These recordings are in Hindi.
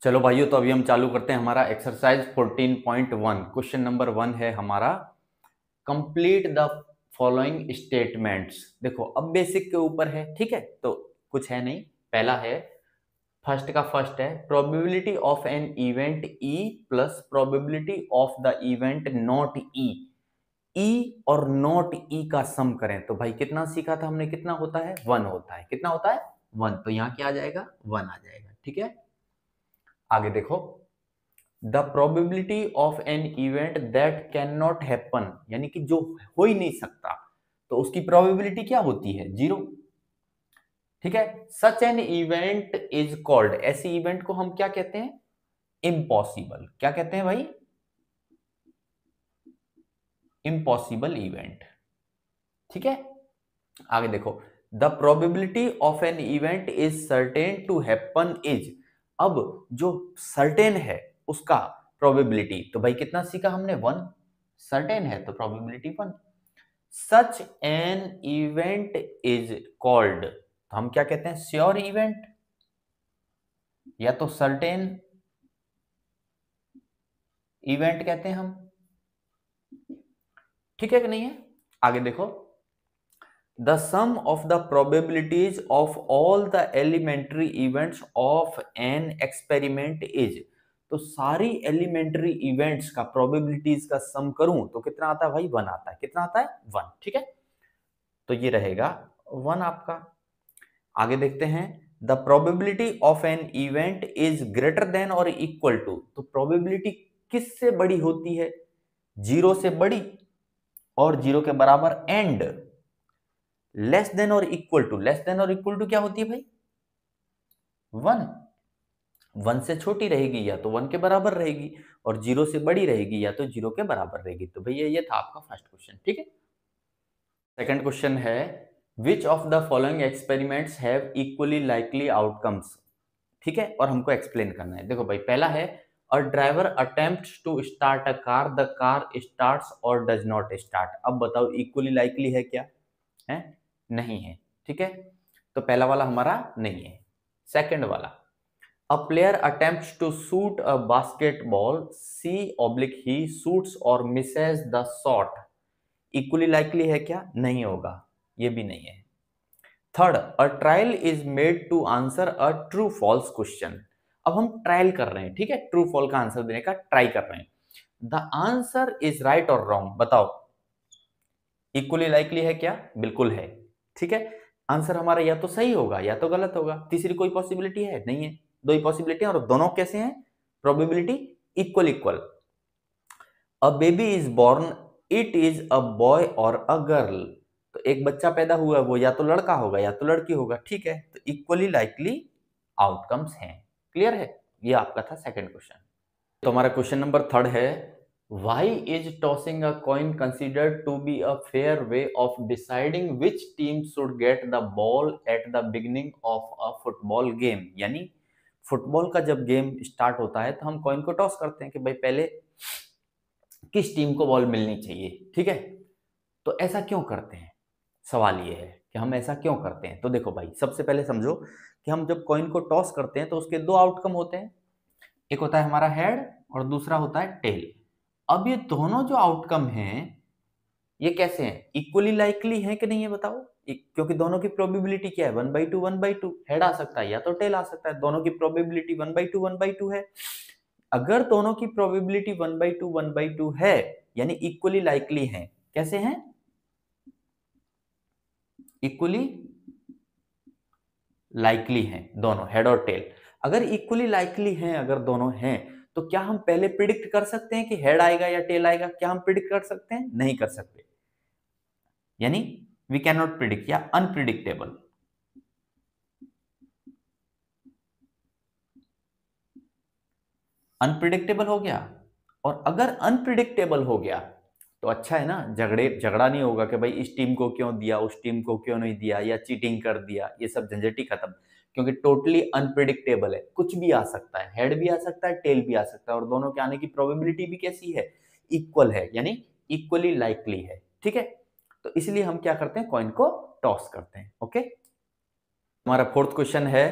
चलो भाइयों, तो अभी हम चालू करते हैं हमारा एक्सरसाइज 14.1। क्वेश्चन नंबर 1 है हमारा, कंप्लीट द फॉलोइंग स्टेटमेंट्स। देखो अब बेसिक के ऊपर है, ठीक है, तो कुछ है नहीं। पहला है, फर्स्ट का फर्स्ट है, probability of an event E plus probability of the event not E. E और नॉट ई का सम करें तो भाई कितना सीखा था हमने, कितना होता है, 1 होता है। कितना होता है, 1। तो यहाँ क्या आ जाएगा, 1 आ जाएगा, ठीक है। आगे देखो, the probability of an event that can not happen, यानी कि जो हो ही नहीं सकता, तो उसकी प्रोबेबिलिटी क्या होती है, 0, ठीक है। Such an event is called, ऐसी इवेंट को हम क्या कहते हैं, इम्पॉसिबल। क्या कहते हैं भाई, इम्पॉसिबल इवेंट, ठीक है। आगे देखो, the probability of an event is certain to happen is, अब जो सर्टेन है उसका प्रोबेबिलिटी, तो भाई कितना सीखा हमने, 1। सर्टेन है तो probability 1। Such an event is called, तो हम क्या कहते हैं, श्योर इवेंट या तो सर्टेन इवेंट कहते हैं हम, ठीक है कि नहीं है। आगे देखो, the sum of the probabilities of all the elementary events of an experiment is, तो सारी एलिमेंट्री इवेंट्स का प्रोबेबिलिटीज का सम करूं तो कितना आता है भाई, 1 आता है। कितना आता है, 1, ठीक है। तो ये रहेगा 1 आपका। आगे देखते हैं, the probability of an event is greater than और इक्वल टू, तो प्रोबेबिलिटी किससे बड़ी होती है, 0 से बड़ी और 0 के बराबर, एंड लेस देन और इक्वल टू, लेस देन और इक्वल टू क्या होती है भाई, 1। 1 से छोटी रहेगी या तो 1 के बराबर रहेगी, और 0 से बड़ी रहेगी या तो 0 के बराबर रहेगी। तो भैया ये था आपका फर्स्ट क्वेश्चन, ठीक है। सेकंड क्वेश्चन है, which of the following experiments have equally likely outcomes, ठीक है, और हमको एक्सप्लेन करना है। देखो भाई, पहला है, a driver attempts to start a car, the car starts और डज नॉट स्टार्ट। अब बताओ इक्वली लाइकली है क्या, है, नहीं है, ठीक है। तो पहला वाला हमारा नहीं है। सेकंड वाला, a player attempts to shoot a basketball, see oblique he shoots और misses the shot, equally likely है क्या, नहीं होगा, ये भी नहीं है। Third, a trial is made to answer a true false question. अब हम ट्रायल कर रहे हैं, ठीक है, ट्रू फॉल का आंसर देने का ट्राई कर रहे हैं। द आंसर इज राइट और रॉन्ग, बताओ इक्वली लाइकली है क्या, बिल्कुल है, ठीक है। आंसर हमारा या तो सही होगा या तो गलत होगा, तीसरी कोई पॉसिबिलिटी है नहीं है। दो ही पॉसिबिलिटी है और दोनों कैसे हैं, probability equal equal. A baby is born, it is a boy और अ गर्ल, तो एक बच्चा पैदा हुआ, वो या तो लड़का होगा या तो लड़की होगा, ठीक है। तो इक्वली लाइकली आउटकम्स हैं, क्लियर है। ये आपका था सेकंड क्वेश्चन। तो हमारा क्वेश्चन नंबर थर्ड है, why is tossing a coin considered to be a fair way of deciding which team should get the ball at the beginning of a football game. यानी फुटबॉल का जब गेम स्टार्ट होता है तो हम कॉइन को टॉस करते हैं कि भाई पहले किस टीम को बॉल मिलनी चाहिए, ठीक है। तो ऐसा क्यों करते हैं, सवाल ये है कि हम ऐसा क्यों करते हैं। तो देखो भाई, सबसे पहले समझो कि हम जब कॉइन को टॉस करते हैं तो उसके दो आउटकम होते हैं, एक होता है हमारा हेड और दूसरा होता है टेल। अब ये दोनों जो आउटकम हैं ये कैसे हैं, इक्वली लाइकली हैं कि नहीं है, बताओ। क्योंकि दोनों की प्रोबेबिलिटी क्या है, 1/2 1/2, हेड आ सकता है या तो टेल आ सकता है, दोनों की प्रोबेबिलिटी 1/2 1/2 है। अगर दोनों की प्रोबेबिलिटी 1/2 1/2 है, यानी इक्वली लाइकली हैं, कैसे हैं, इक्वली लाइकली हैं दोनों, हेड और टेल। अगर इक्वली लाइकली हैं, अगर दोनों हैं, तो क्या हम पहले प्रिडिक्ट कर सकते हैं कि हेड आएगा या टेल आएगा, क्या हम प्रिडिक्ट कर सकते हैं, नहीं कर सकते। यानी वी कैन नॉट प्रिडिक्ट या अनप्रिडिक्टेबल। अनप्रिडिक्टेबल हो गया, और अगर अनप्रिडिक्टेबल हो गया तो अच्छा है ना, झगड़ा नहीं होगा कि भाई इस टीम को क्यों दिया, उस टीम को क्यों नहीं दिया, या चीटिंग कर दिया, ये सब झंझट ही खत्म। क्योंकि टोटली अनप्रिडिक्टेबल है, कुछ भी आ सकता है, हेड भी आ सकता है, टेल भी आ सकता है, और दोनों के आने की प्रोबेबिलिटी भी कैसी है, इक्वल है, यानी इक्वली लाइकली है, ठीक है। तो इसलिए हम क्या करते हैं, कॉइन को टॉस करते हैं, ओके। हमारा फोर्थ क्वेश्चन है,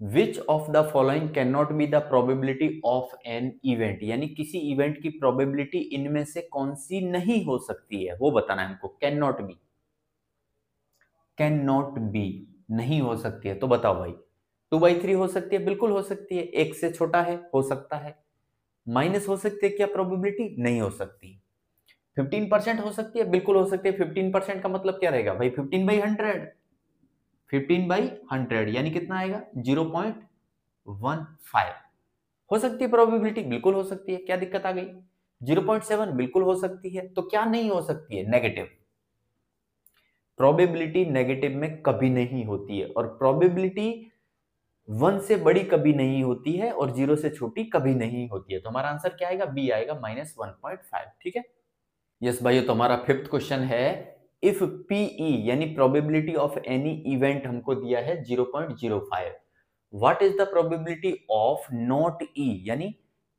which of the following can not be the probability of an event, यानी किसी इवेंट की प्रोबेबिलिटी इनमें से कौन सी नहीं हो सकती है वो बताना है हमको। Can not be, can not be नहीं हो सकती है, तो बताओ भाई। 2/3 हो सकती है, बिल्कुल हो सकती है। एक से छोटा है, हो सकता है। माइनस हो सकती है क्या प्रोबेबिलिटी? नहीं हो सकती। 15% हो सकती है, बिल्कुल हो सकती है। 15% का मतलब क्या रहेगा भाई? 15/100, 15/100 यानी कितना आएगा? 0.15 हो सकती है प्रोबेबिलिटी, बिल्कुल हो सकती है। क्या दिक्कत आ गई? 0.7 बिल्कुल हो सकती है। तो क्या नहीं हो सकती है? नेगेटिव। प्रोबेबिलिटी नेगेटिव में कभी नहीं होती है, और प्रोबेबिलिटी 1 से बड़ी कभी नहीं होती है और 0 से छोटी कभी नहीं होती है। तो हमारा आंसर क्या आएगा? बी आएगा, -1.5। ठीक है। यस भाइयों, तो हमारा 5th क्वेश्चन है, इफ पीई यानी प्रोबेबिलिटी ऑफ एनी इवेंट हमको दिया है 0.05, what is the probability of not E, यानी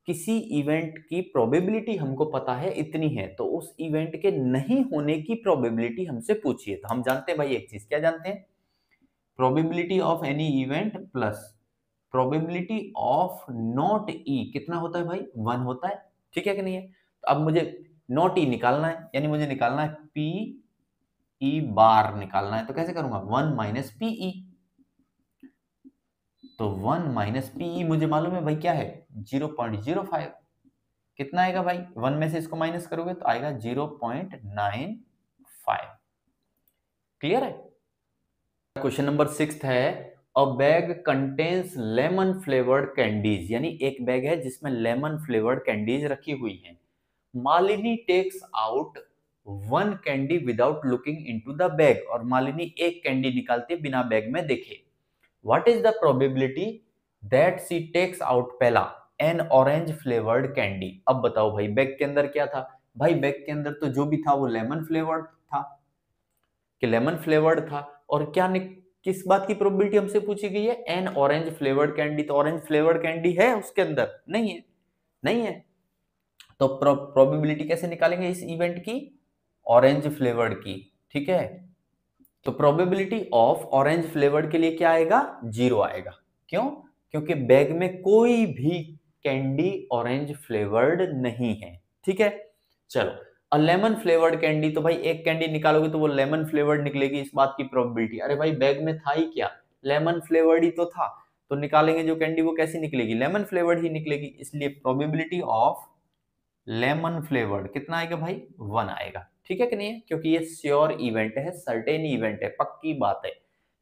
किसी इवेंट की प्रोबेबिलिटी हमको पता है इतनी है, तो उस इवेंट के नहीं होने की प्रोबेबिलिटी हमसे पूछिए। तो हम जानते हैं भाई एक चीज, क्या जानते हैं? Probability of any event plus probability of not E कितना होता है भाई? 1 होता है। ठीक है कि नहीं है? तो अब मुझे नॉट ई निकालना है, यानी मुझे निकालना है पी ई बार निकालना है। तो कैसे करूंगा? 1 माइनस पीई। तो 1 माइनस पीई मुझे मालूम है भाई क्या है? 0.05। कितना आएगा भाई? 1 में से इसको माइनस करोगे तो आएगा 0.95। क्लियर है? क्वेश्चन नंबर 6 है, अ bag contains lemon flavoured candies, यानी एक बैग है जिसमें लेमन फ्लेवर्ड कैंडीज रखी हुई है। Malini takes out 1 candy without looking into the bag, और मालिनी एक कैंडी निकालती है बिना बैग में देखे। What is the probability that she takes out पहला एन ऑरेंज फ्लेवर्ड कैंडी? अब बताओ भाई, बैग के अंदर क्या था? भाई बैग के अंदर तो जो भी था वो लेमन फ्लेवर्ड था, कि लेमन फ्लेवर्ड था। और क्या किस बात की प्रोबेबिलिटी हमसे पूछी गई है? N orange flavoured candy. तो ऑरेंज फ्लेवर्ड कैंडी है उसके अंदर? नहीं है, नहीं है। तो प्रोबेबिलिटी कैसे निकालेंगे इस इवेंट की? ऑरेंज फ्लेवर्ड की। ठीक है। तो प्रोबेबिलिटी ऑफ ऑरेंज फ्लेवर्ड के लिए क्या आएगा? 0 आएगा। क्यों? क्योंकि बैग में कोई भी कैंडी ऑरेंज फ्लेवर्ड नहीं है। ठीक है। चलो, और लेमन फ्लेवर्ड कैंडी, तो भाई एक कैंडी निकालोगे तो वो लेमन फ्लेवर्ड निकलेगी, इस बात की प्रोबेबिलिटी। अरे भाई बैग में था ही क्या? लेमन फ्लेवर्ड ही तो था। तो निकालेंगे जो कैंडी वो कैसी निकलेगी? लेमन फ्लेवर्ड ही निकलेगी। इसलिए प्रोबेबिलिटी ऑफ लेमन फ्लेवर्ड कितना आएगा भाई? 1 आएगा। ठीक है कि नहीं है? क्योंकि ये श्योर इवेंट है, सर्टेन इवेंट है, पक्की बात है,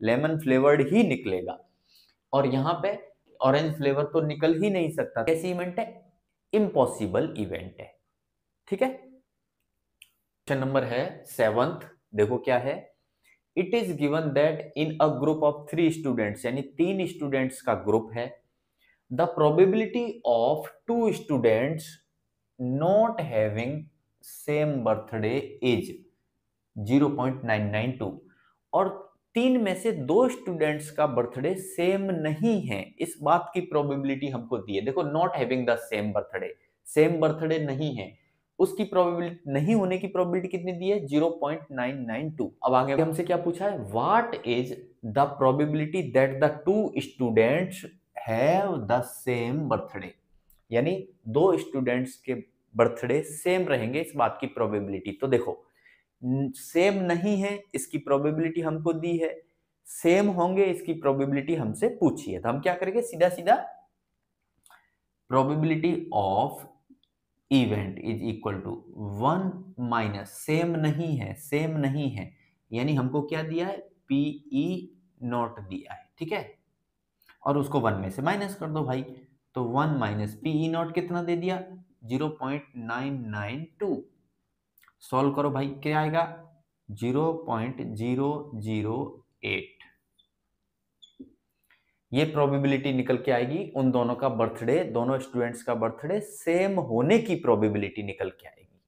लेमन फ्लेवर्ड ही निकलेगा। और यहाँ पे ऑरेंज फ्लेवर तो निकल ही नहीं सकता। कैसी इवेंट है? इम्पॉसिबल इवेंट है। ठीक है। क्वेश्चन नंबर है 7th, देखो क्या है। It is given that in a group of 3 students, यानी 3 स्टूडेंट्स का ग्रुप है, the probability of 2 students not having same birthday is 0.992, और 3 में से 2 स्टूडेंट्स का बर्थडे सेम नहीं है, इस बात की प्रोबेबिलिटी हमको दी है। देखो, not having the same birthday, same birthday नहीं है, उसकी प्रोबेबिलिटी, नहीं होने की प्रोबेबिलिटी कितनी दी है? 0.992। अब आगे हमसे क्या पूछा है? What is the probability that the 2 students have the same birthday, यानी 2 स्टूडेंट्स के बर्थडे सेम रहेंगे, इस बात की प्रोबेबिलिटी। तो देखो, सेम नहीं है इसकी प्रोबेबिलिटी हमको दी है, सेम होंगे इसकी प्रोबेबिलिटी हमसे पूछी है। तो हम क्या करेंगे? सीधा सीधा probability of event is equal to 1 minus same नहीं है, सेम नहीं है, यानी हमको क्या दिया है? पीई नॉट दिया है। ठीक है। और उसको 1 में से माइनस कर दो भाई। तो 1 माइनस पीई नॉट कितना दे दिया? 0.992। सॉल्व करो भाई, क्या आएगा? 0.008। ये प्रोबेबिलिटी निकल के आएगी उन दोनों का बर्थडे, दोनों स्टूडेंट्स का बर्थडे सेम होने की प्रोबेबिलिटी निकल के आएगी।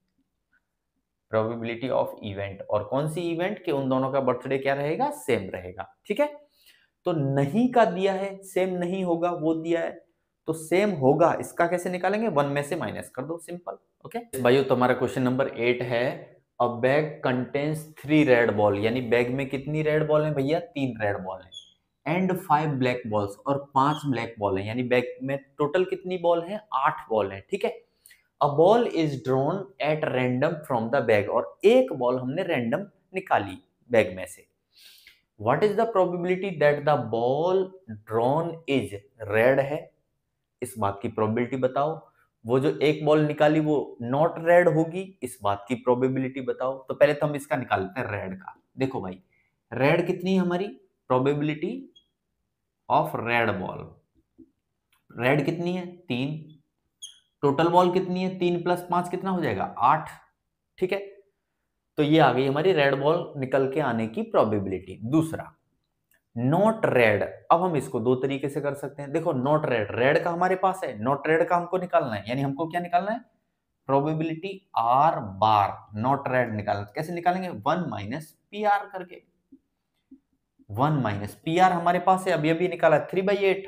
प्रोबेबिलिटी ऑफ इवेंट, और कौन सी इवेंट? कि उन दोनों का बर्थडे क्या रहेगा? सेम रहेगा। ठीक है। तो नहीं का दिया है, सेम नहीं होगा वो दिया है, तो सेम होगा इसका कैसे निकालेंगे? 1 में से माइनस कर दो, सिंपल। ओके भाइयों, तुम्हारा क्वेश्चन नंबर 8 है, अ बैग कंटेन्स 3 रेड बॉल, यानी बैग में कितनी रेड बॉल है भैया? 3 रेड बॉल है। एंड 5 ब्लैक बॉल्स, और 5 ब्लैक बॉल है, यानी बैग में टोटल कितनी बॉल है, 8 बॉल है, ठीक है। A ball is drawn at random from the bag, और एक बॉल हमने रैंडम निकाली बैग में से। What is the probability that the ball drawn is red है, इस बात की प्रोबेबिलिटी बताओ। वो जो एक बॉल निकाली वो नॉट रेड होगी, इस बात की प्रोबेबिलिटी बताओ। तो पहले तो हम इसका निकालते हैं रेड का। देखो भाई, रेड कितनी है हमारी probability of red ball, red कितनी है 3, टोटल बॉल कितनी है 3 + 5 कितना हो जाएगा 8, ठीक है। तो ये आ गई हमारी रेड बॉल निकल के आने की प्रोबेबिलिटी। दूसरा, नॉट रेड, अब हम इसको दो तरीके से कर सकते हैं। देखो नॉट रेड, रेड का हमारे पास है, नॉट रेड का हमको निकालना है, यानी हमको क्या निकालना है, probability are bar not red निकालना। कैसे निकालेंगे, 1 - PR करके, 1 - PR हमारे पास है, अभी अभी निकाला 3/8।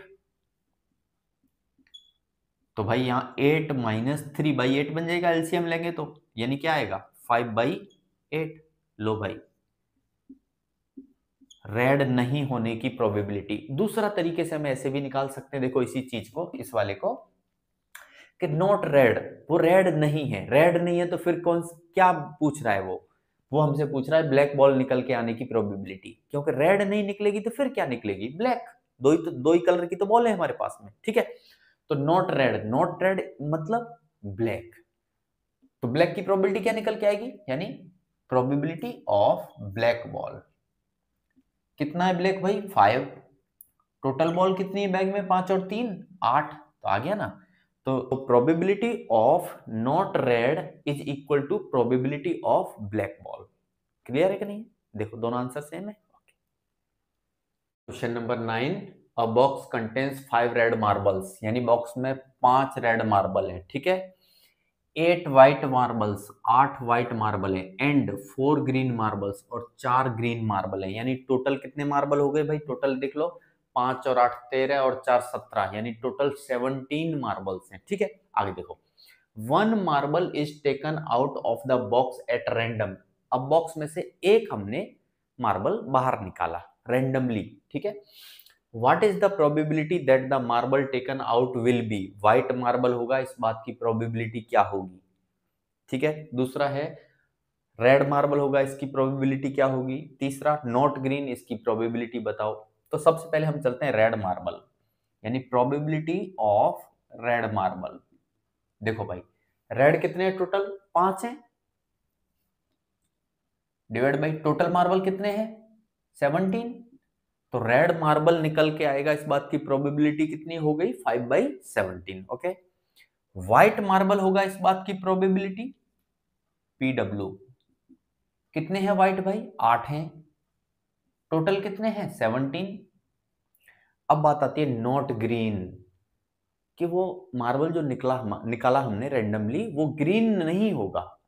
तो भाई यहाँ 8 - 3/8 बन जाएगा, एलसीएम लेंगे तो, यानी क्या आएगा 5/8। लो भाई, रेड नहीं होने की प्रोबेबिलिटी। दूसरा तरीके से हम ऐसे भी निकाल सकते हैं, देखो इसी चीज को, इस वाले को, कि नॉट रेड, वो रेड नहीं है, रेड नहीं है तो फिर कौन क्या पूछ रहा है वो हमसे पूछ रहा है ब्लैक बॉल निकल के आने की प्रोबेबिलिटी, क्योंकि रेड नहीं निकलेगी तो फिर क्या निकलेगी, ब्लैक। दो ही कलर की तो बॉल है हमारे पास में, ठीक है। तो नॉट रेड, नॉट रेड मतलब ब्लैक, तो ब्लैक की प्रोबेबिलिटी क्या निकल के आएगी, यानी प्रोबेबिलिटी ऑफ ब्लैक बॉल। कितना है ब्लैक भाई 5, टोटल बॉल कितनी है बैग में 5 और 3 8, तो आ गया ना। तो probability of not red is equal to probability of black ball. Clear है कि नहीं, देखो दोनों आंसर सेम है। Question number 9, a box contains 5 red marbles, यानी बॉक्स में 5 रेड मार्बल है, ठीक है। 8 व्हाइट मार्बल्स, 8 व्हाइट मार्बल है, एंड 4 ग्रीन मार्बल्स, और 4 ग्रीन मार्बल है, यानी टोटल कितने मार्बल हो गए भाई, टोटल देख लो, 5 और 8 13 और 4 17, यानी टोटल 17 मार्बल्स हैं, ठीक है। आगे देखो, 1 marble is taken out of the box eight random, अब बॉक्स में से एक हमने मार्बल बाहर निकाला रैंडमली, ठीक है। What is the probability that the marble taken out will be, white marble होगा, इस बात की प्रोबेबिलिटी क्या होगी, ठीक है। दूसरा है रेड मार्बल होगा, इसकी प्रोबेबिलिटी क्या होगी। तीसरा नॉट ग्रीन, इसकी प्रोबेबिलिटी बताओ। तो सबसे पहले हम चलते हैं रेड मार्बल, यानी प्रोबेबिलिटी ऑफ रेड मार्बल। देखो भाई, रेड कितने हैं टोटल 5 हैं, डिवाइड बाई टोटल मार्बल कितने हैं 17, तो रेड मार्बल निकल के आएगा, इस बात की प्रोबेबिलिटी कितनी हो गई 5/17, ओके। व्हाइट मार्बल होगा, इस बात की प्रोबेबिलिटी PW, कितने हैं व्हाइट भाई 8 हैं, टोटल कितने हैं 17। अब बात आती है नॉट ग्रीन, कि वो मार्बल जो निकाला हमने रैंडमली वो ग्रीन नहीं होगा,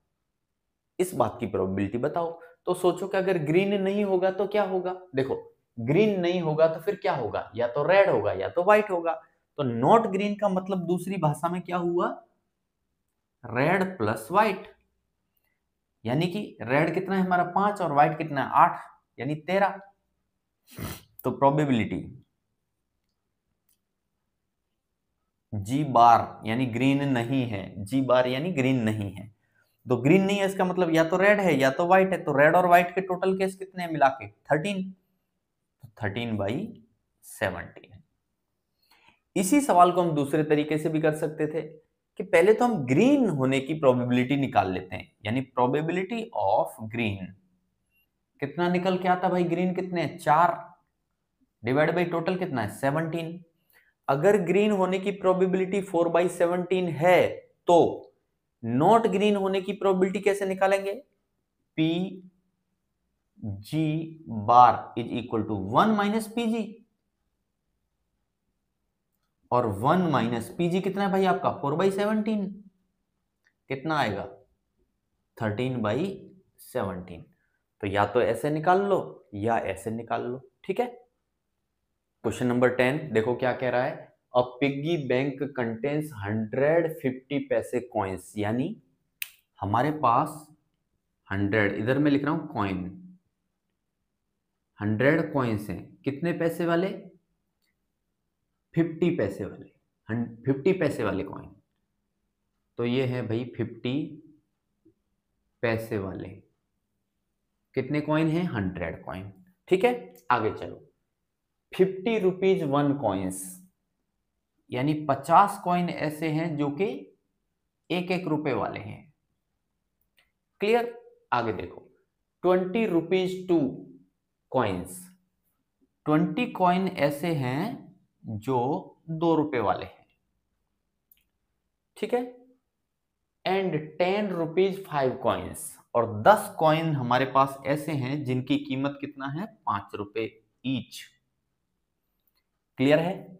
इस बात की प्रोबेबिलिटी बताओ। तो सोचो कि अगर ग्रीन नहीं होगा तो क्या होगा, देखो ग्रीन नहीं होगा तो फिर क्या होगा, या तो रेड होगा या तो व्हाइट होगा। तो नॉट ग्रीन का मतलब दूसरी भाषा में क्या हुआ, रेड प्लस व्हाइट, यानी कि रेड कितना है हमारा 5 और व्हाइट कितना है 8, यानी 13। तो प्रोबेबिलिटी जी बार यानी ग्रीन नहीं है, जी बार यानी ग्रीन नहीं है, तो ग्रीन नहीं है इसका मतलब या तो रेड है या तो व्हाइट है, तो रेड और व्हाइट के टोटल केस कितने हैं मिला के 13, तो 13/17। इसी सवाल को हम दूसरे तरीके से भी कर सकते थे, कि पहले तो हम ग्रीन होने की प्रोबेबिलिटी निकाल लेते हैं, यानी प्रोबेबिलिटी ऑफ ग्रीन, कितना निकल के आता भाई, ग्रीन कितने 4, डिवाइड बाई टोटल कितना है 17। अगर ग्रीन होने की प्रोबेबिलिटी 4/17 है, तो नॉट ग्रीन होने की प्रोबेबिलिटी कैसे निकालेंगे, PG bar is equal to 1 - PG, और 1 - PG कितना है भाई आपका 4/17, कितना आएगा 13/17। तो या तो ऐसे निकाल लो या ऐसे निकाल लो, ठीक है। क्वेश्चन नंबर 10 देखो क्या कह रहा है, अ पिग्गी बैंक कंटेन्स 150 पैसे कॉइन्स, यानी हमारे पास 100, इधर मैं लिख रहा हूं कॉइन, 100 कॉइन्स हैं, कितने पैसे वाले? 50 पैसे वाले, 50 पैसे वाले कॉइन। तो ये है भाई 50 पैसे वाले। कितने कॉइन हैं? 100 कॉइन। ठीक है, आगे चलो। 50 रुपीज 1 कॉइन्स, यानी 50 कॉइन ऐसे हैं जो कि 1-1 रुपए वाले हैं। क्लियर? आगे देखो, 20 रुपीज 2 कॉइन्स, 20 कॉइन ऐसे हैं जो 2 रुपए वाले हैं। ठीक है, एंड 10 रुपीज 5 कॉइन्स, और 10 कॉइन हमारे पास ऐसे हैं जिनकी कीमत कितना है? 5 रुपए ईच। क्लियर है?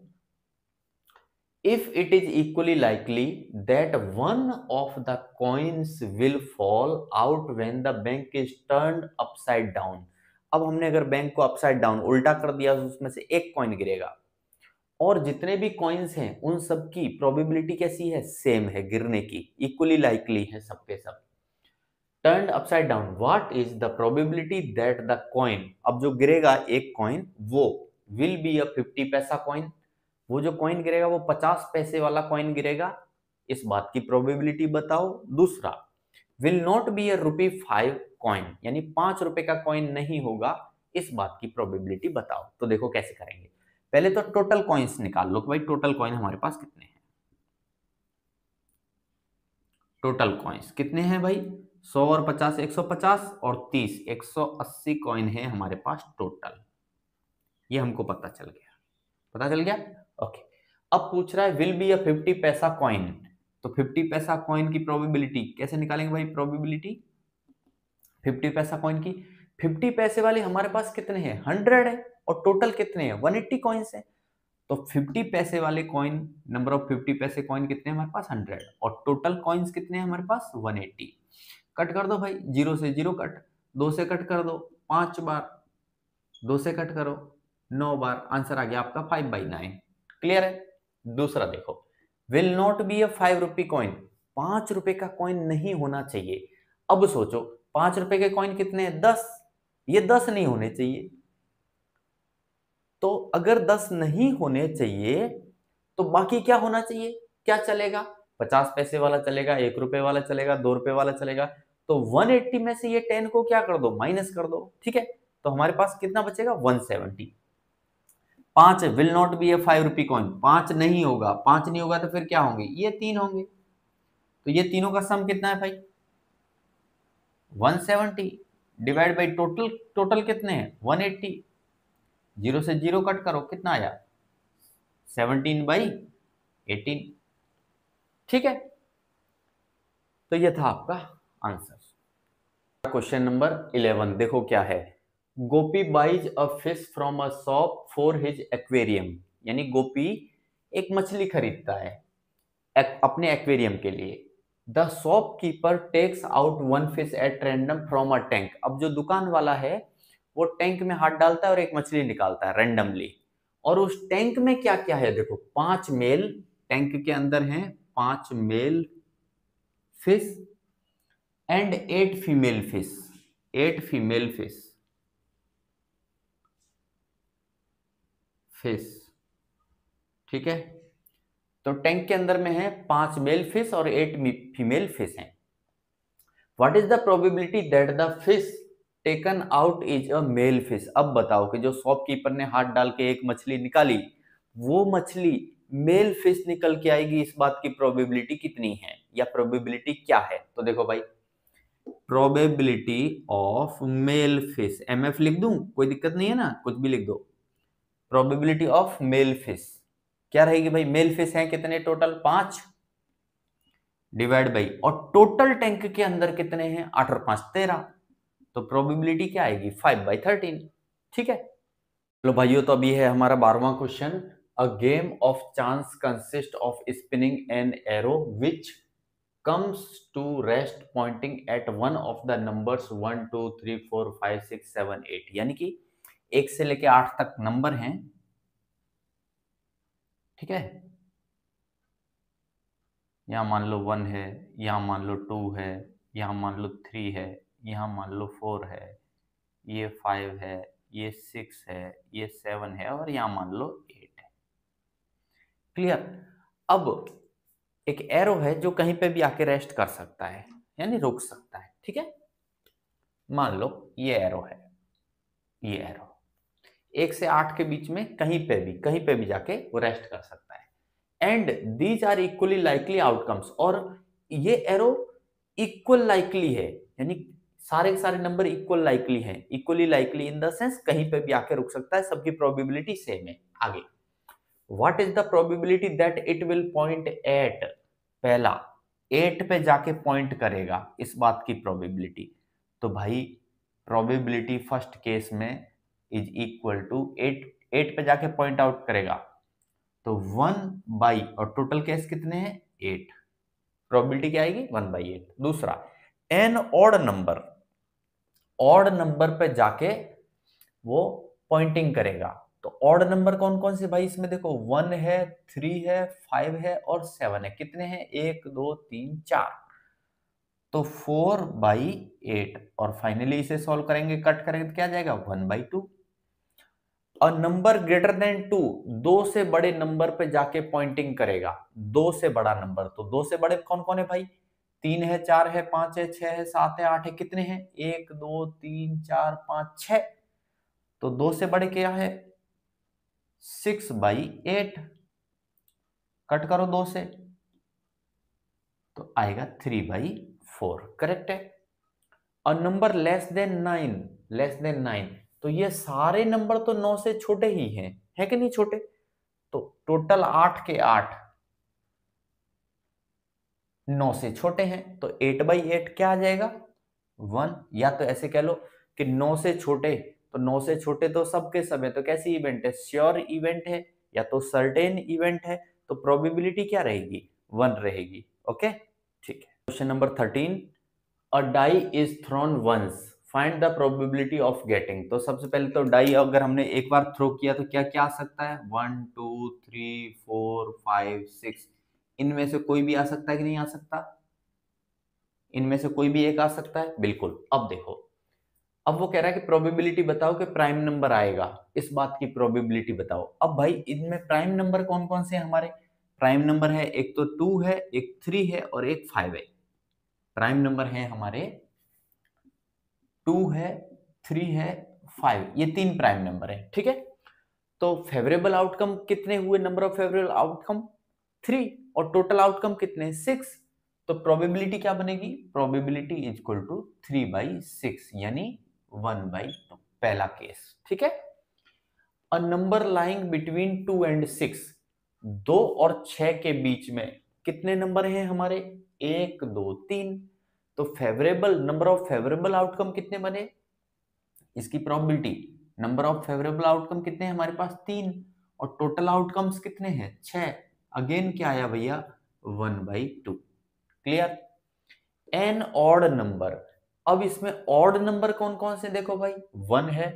If it is equally likely that one of the coins will fall out when the bank is turned upside down, अब हमने अगर बैंक को अपसाइड डाउन उल्टा कर दिया तो उसमें से एक कॉइन गिरेगा, और जितने भी कॉइन्स हैं उन सब की प्रोबेबिलिटी कैसी है? सेम है गिरने की, इक्वली लाइकली है सबके सब। Turned upside down, what is the probability that the coin, अब जो गिरेगा एक कॉइन वो विल बी अ 50 पैसा कॉइन, वो जो कॉइन गिरेगा वो 50 पैसे वाला कॉइन गिरेगा, इस बात की प्रोबेबिलिटी बताओ। दूसरा, will not be a ₹5 coin, यानी 5 रुपए का कॉइन नहीं होगा, इस बात की प्रोबेबिलिटी बताओ। तो देखो कैसे करेंगे। पहले तो टोटल कॉइन्स निकाल लो कि भाई टोटल कॉइन हमारे पास कितने हैं। टोटल कॉइन्स कितने हैं भाई? 100 और 50 150 और 30 180 कॉइन है हमारे पास टोटल। ये हमको पता चल गया, पता चल गया। ओके, अब पूछ रहा है विल बी अ 50 पैसा कॉइन, तो 50 पैसा कॉइन की प्रोबेबिलिटी कैसे निकालेंगे भाई? प्रोबेबिलिटी 50 पैसा कॉइन की, 50 पैसे वाले हमारे पास कितने हैं? 100 है, और टोटल कितने हैं? 180 कॉइन्स हैं। तो 50 पैसे वाले कॉइन, नंबर ऑफ 50 पैसे कॉइन कितने हैं हमारे पास? 100, और टोटल कॉइन्स कितने हैं हमारे पास? 180। कट कर दो भाई, 0 से 0 कट, 2 से कट कर दो 5 बार, 2 से कट करो 9 बार, आंसर आ गया आपका 5/9। क्लियर है? दूसरा देखो, will not be a 5 rupee coin, 5 रुपए का कॉइन नहीं होना चाहिए। अब सोचो 5 रुपए के कॉइन कितने हैं? 10, ये 10 नहीं होने चाहिए। तो अगर 10 नहीं होने चाहिए तो बाकी क्या होना चाहिए? क्या चलेगा? 50 पैसे वाला चलेगा, 1 रुपए वाला चलेगा, 2 रुपए वाला चलेगा। तो 180 में से ये 10 को क्या कर दो? माइनस कर दो। ठीक है, तो हमारे पास कितना बचेगा? 170। 5 will not be A 5 rupee coin, 5 नहीं होगा, 5 नहीं होगा तो फिर क्या होंगे? ये 3 होंगे। तो ये तीनों का सम कितना है भाई? 170 डिवाइड बाई टोटल, टोटल कितने हैं? 180। 0 से 0 कट करो, कितना आया? 17/18। ठीक है, तो ये था आपका आंसर। क्वेश्चन नंबर 11 देखो क्या है। Gopi buys a fish from a shop for his aquarium, यानी गोपी एक मछली खरीदता है अपने एक्वेरियम के लिए। The shopkeeper takes out 1 fish at random from a tank, अब जो दुकान वाला है वो टैंक में हाथ डालता है और एक मछली निकालता है रैंडमली, और उस टैंक में क्या क्या है देखो, 5 मेल टैंक के अंदर हैं, 5 male fish and 8 female fish, 8 female fish. ठीक है, तो टैंक के अंदर में है 5 मेल फिश और 8 फीमेल फिश हैं। What is the probability that the fish taken out is a male fish, अब बताओ कि जो शॉपकीपर ने हाथ डाल के एक मछली निकाली वो मछली मेल फिश निकल के आएगी, इस बात की प्रोबेबिलिटी कितनी है या प्रोबेबिलिटी क्या है? तो देखो भाई, probability of male fish, MF लिख दूं, कोई दिक्कत नहीं है ना, कुछ भी लिख दो। प्रोबेबिलिटी ऑफ मेल फिश क्या रहेगी भाई? मेल फिश हैं कितने टोटल? 5 डिवाइड बाई, और टोटल टैंक के अंदर कितने हैं? 8 और 5 13, तो प्रोबेबिलिटी क्या आएगी? 5/13। ठीक है, चलो भाइयों, तो अभी है हमारा 12वां question. A game of chance consist of spinning an arrow which comes to rest pointing at one of the numbers 1 2 3 4 5 6 7 8, यानी कि 1 से लेके 8 तक नंबर हैं। ठीक है, यहां मान लो 1 है, यहां मान लो 2 है, यहां मान लो 3 है, यहां मान लो 4 है, ये 5 है, ये 6 है, ये 7 है और यहाँ मान लो 8 है। क्लियर। अब एक एरो है जो कहीं पे भी आके रेस्ट कर सकता है, यानी रुक सकता है। ठीक है, मान लो ये एरो है, ये एरो 1 से 8 के बीच में कहीं पे भी जाके वो रेस्ट कर सकता है। And these are equally likely outcomes, और ये एरो इक्वल लाइकली है, यानी सारे के सारे नंबर इक्वल लाइकली हैं। Equally likely in the sense कहीं पे भी आके रुक सकता है, सबकी प्रोबेबिलिटी सेम है। आगे, what is the probability that it will point at, पहला 8 पे जाके पॉइंट करेगा, इस बात की प्रोबेबिलिटी। तो भाई प्रोबेबिलिटी फर्स्ट केस में इज इक्वल टू 8 पे जाके पॉइंट आउट करेगा तो 1/, और टोटल केस कितने हैं 8, प्रोबेबिलिटी क्या आएगी 1/8। दूसरा, एन ऑड नंबर पे जाके वो पॉइंटिंग करेगा। तो ऑड नंबर कौन कौन से भाई, इसमें देखो 1 है, 3 है, 5 है और 7 है। कितने हैं 1 2 3 4, तो 4/8। और फाइनली इसे सॉल्व करेंगे, कट करेंगे तो क्या जाएगा 1/2। और नंबर ग्रेटर देन 2, 2 से बड़े नंबर पे जाके पॉइंटिंग करेगा। 2 से बड़ा नंबर, तो 2 से बड़े कौन कौन है भाई, 3 है, 4 है, 5 है, 6 है, 7 है, 8 है। कितने हैं 1 2 3 4 5 6, तो 2 से बड़े क्या है 6/8। कट करो 2 से तो आएगा 3/4, करेक्ट है। और नंबर लेस देन 9, तो ये सारे नंबर तो 9 से छोटे ही हैं, है कि नहीं छोटे। तो टोटल 8 के 8 9 से छोटे हैं, तो 8/8 क्या आ जाएगा 1। या तो ऐसे कह लो कि 9 से छोटे, तो 9 से छोटे तो सबके सब है, तो कैसी इवेंट है, श्योर इवेंट है या तो सर्टेन इवेंट है, तो प्रोबेबिलिटी क्या रहेगी 1 रहेगी। ओके, ठीक है। Question number 13, a die is thrown once, find the probability of getting. तो सबसे पहले तो डाई अगर हमने एक बार थ्रो किया तो क्या क्या आ सकता है 1 2 3 4 5 6, इनमें से कोई भी आ सकता है कि नहीं आ सकता, इनमें से कोई भी एक आ सकता है, बिल्कुल। अब देखो, अब वो कह रहा है कि प्रोबेबिलिटी बताओ कि प्राइम नंबर आएगा, इस बात की प्रोबेबिलिटी बताओ। अब भाई इनमें प्राइम नंबर कौन कौन से हैं हमारे, प्राइम नंबर है एक तो 2 है, एक 3 है और एक 5 है। प्राइम नंबर है हमारे 2 है, 3 है, 5, ये 3 प्राइम नंबर है। ठीक है, तो फेवरेबल आउटकम कितने हुए, नंबर ऑफ फेवरेबल आउटकम 3, और टोटल आउटकम कितने 6। तो प्रोबेबिलिटी क्या बनेगी, प्रोबेबिलिटी इज इक्वल टू 3/6, यानी 1/2, पहला केस। ठीक है, a number lying between 2 and 6, 2 और 6 के बीच में कितने नंबर हैं हमारे 1 2 3, तो favourable number of favourable outcome कितने बने, इसकी probability, number of favourable outcome कितने हैं हमारे पास 3, और टोटल आउटकम्स कितने हैं 6। अगेन क्या आया भैया 1/2। क्लियर। एन ऑड नंबर, अब इसमें ऑड नंबर कौन कौन से, देखो भाई 1 है,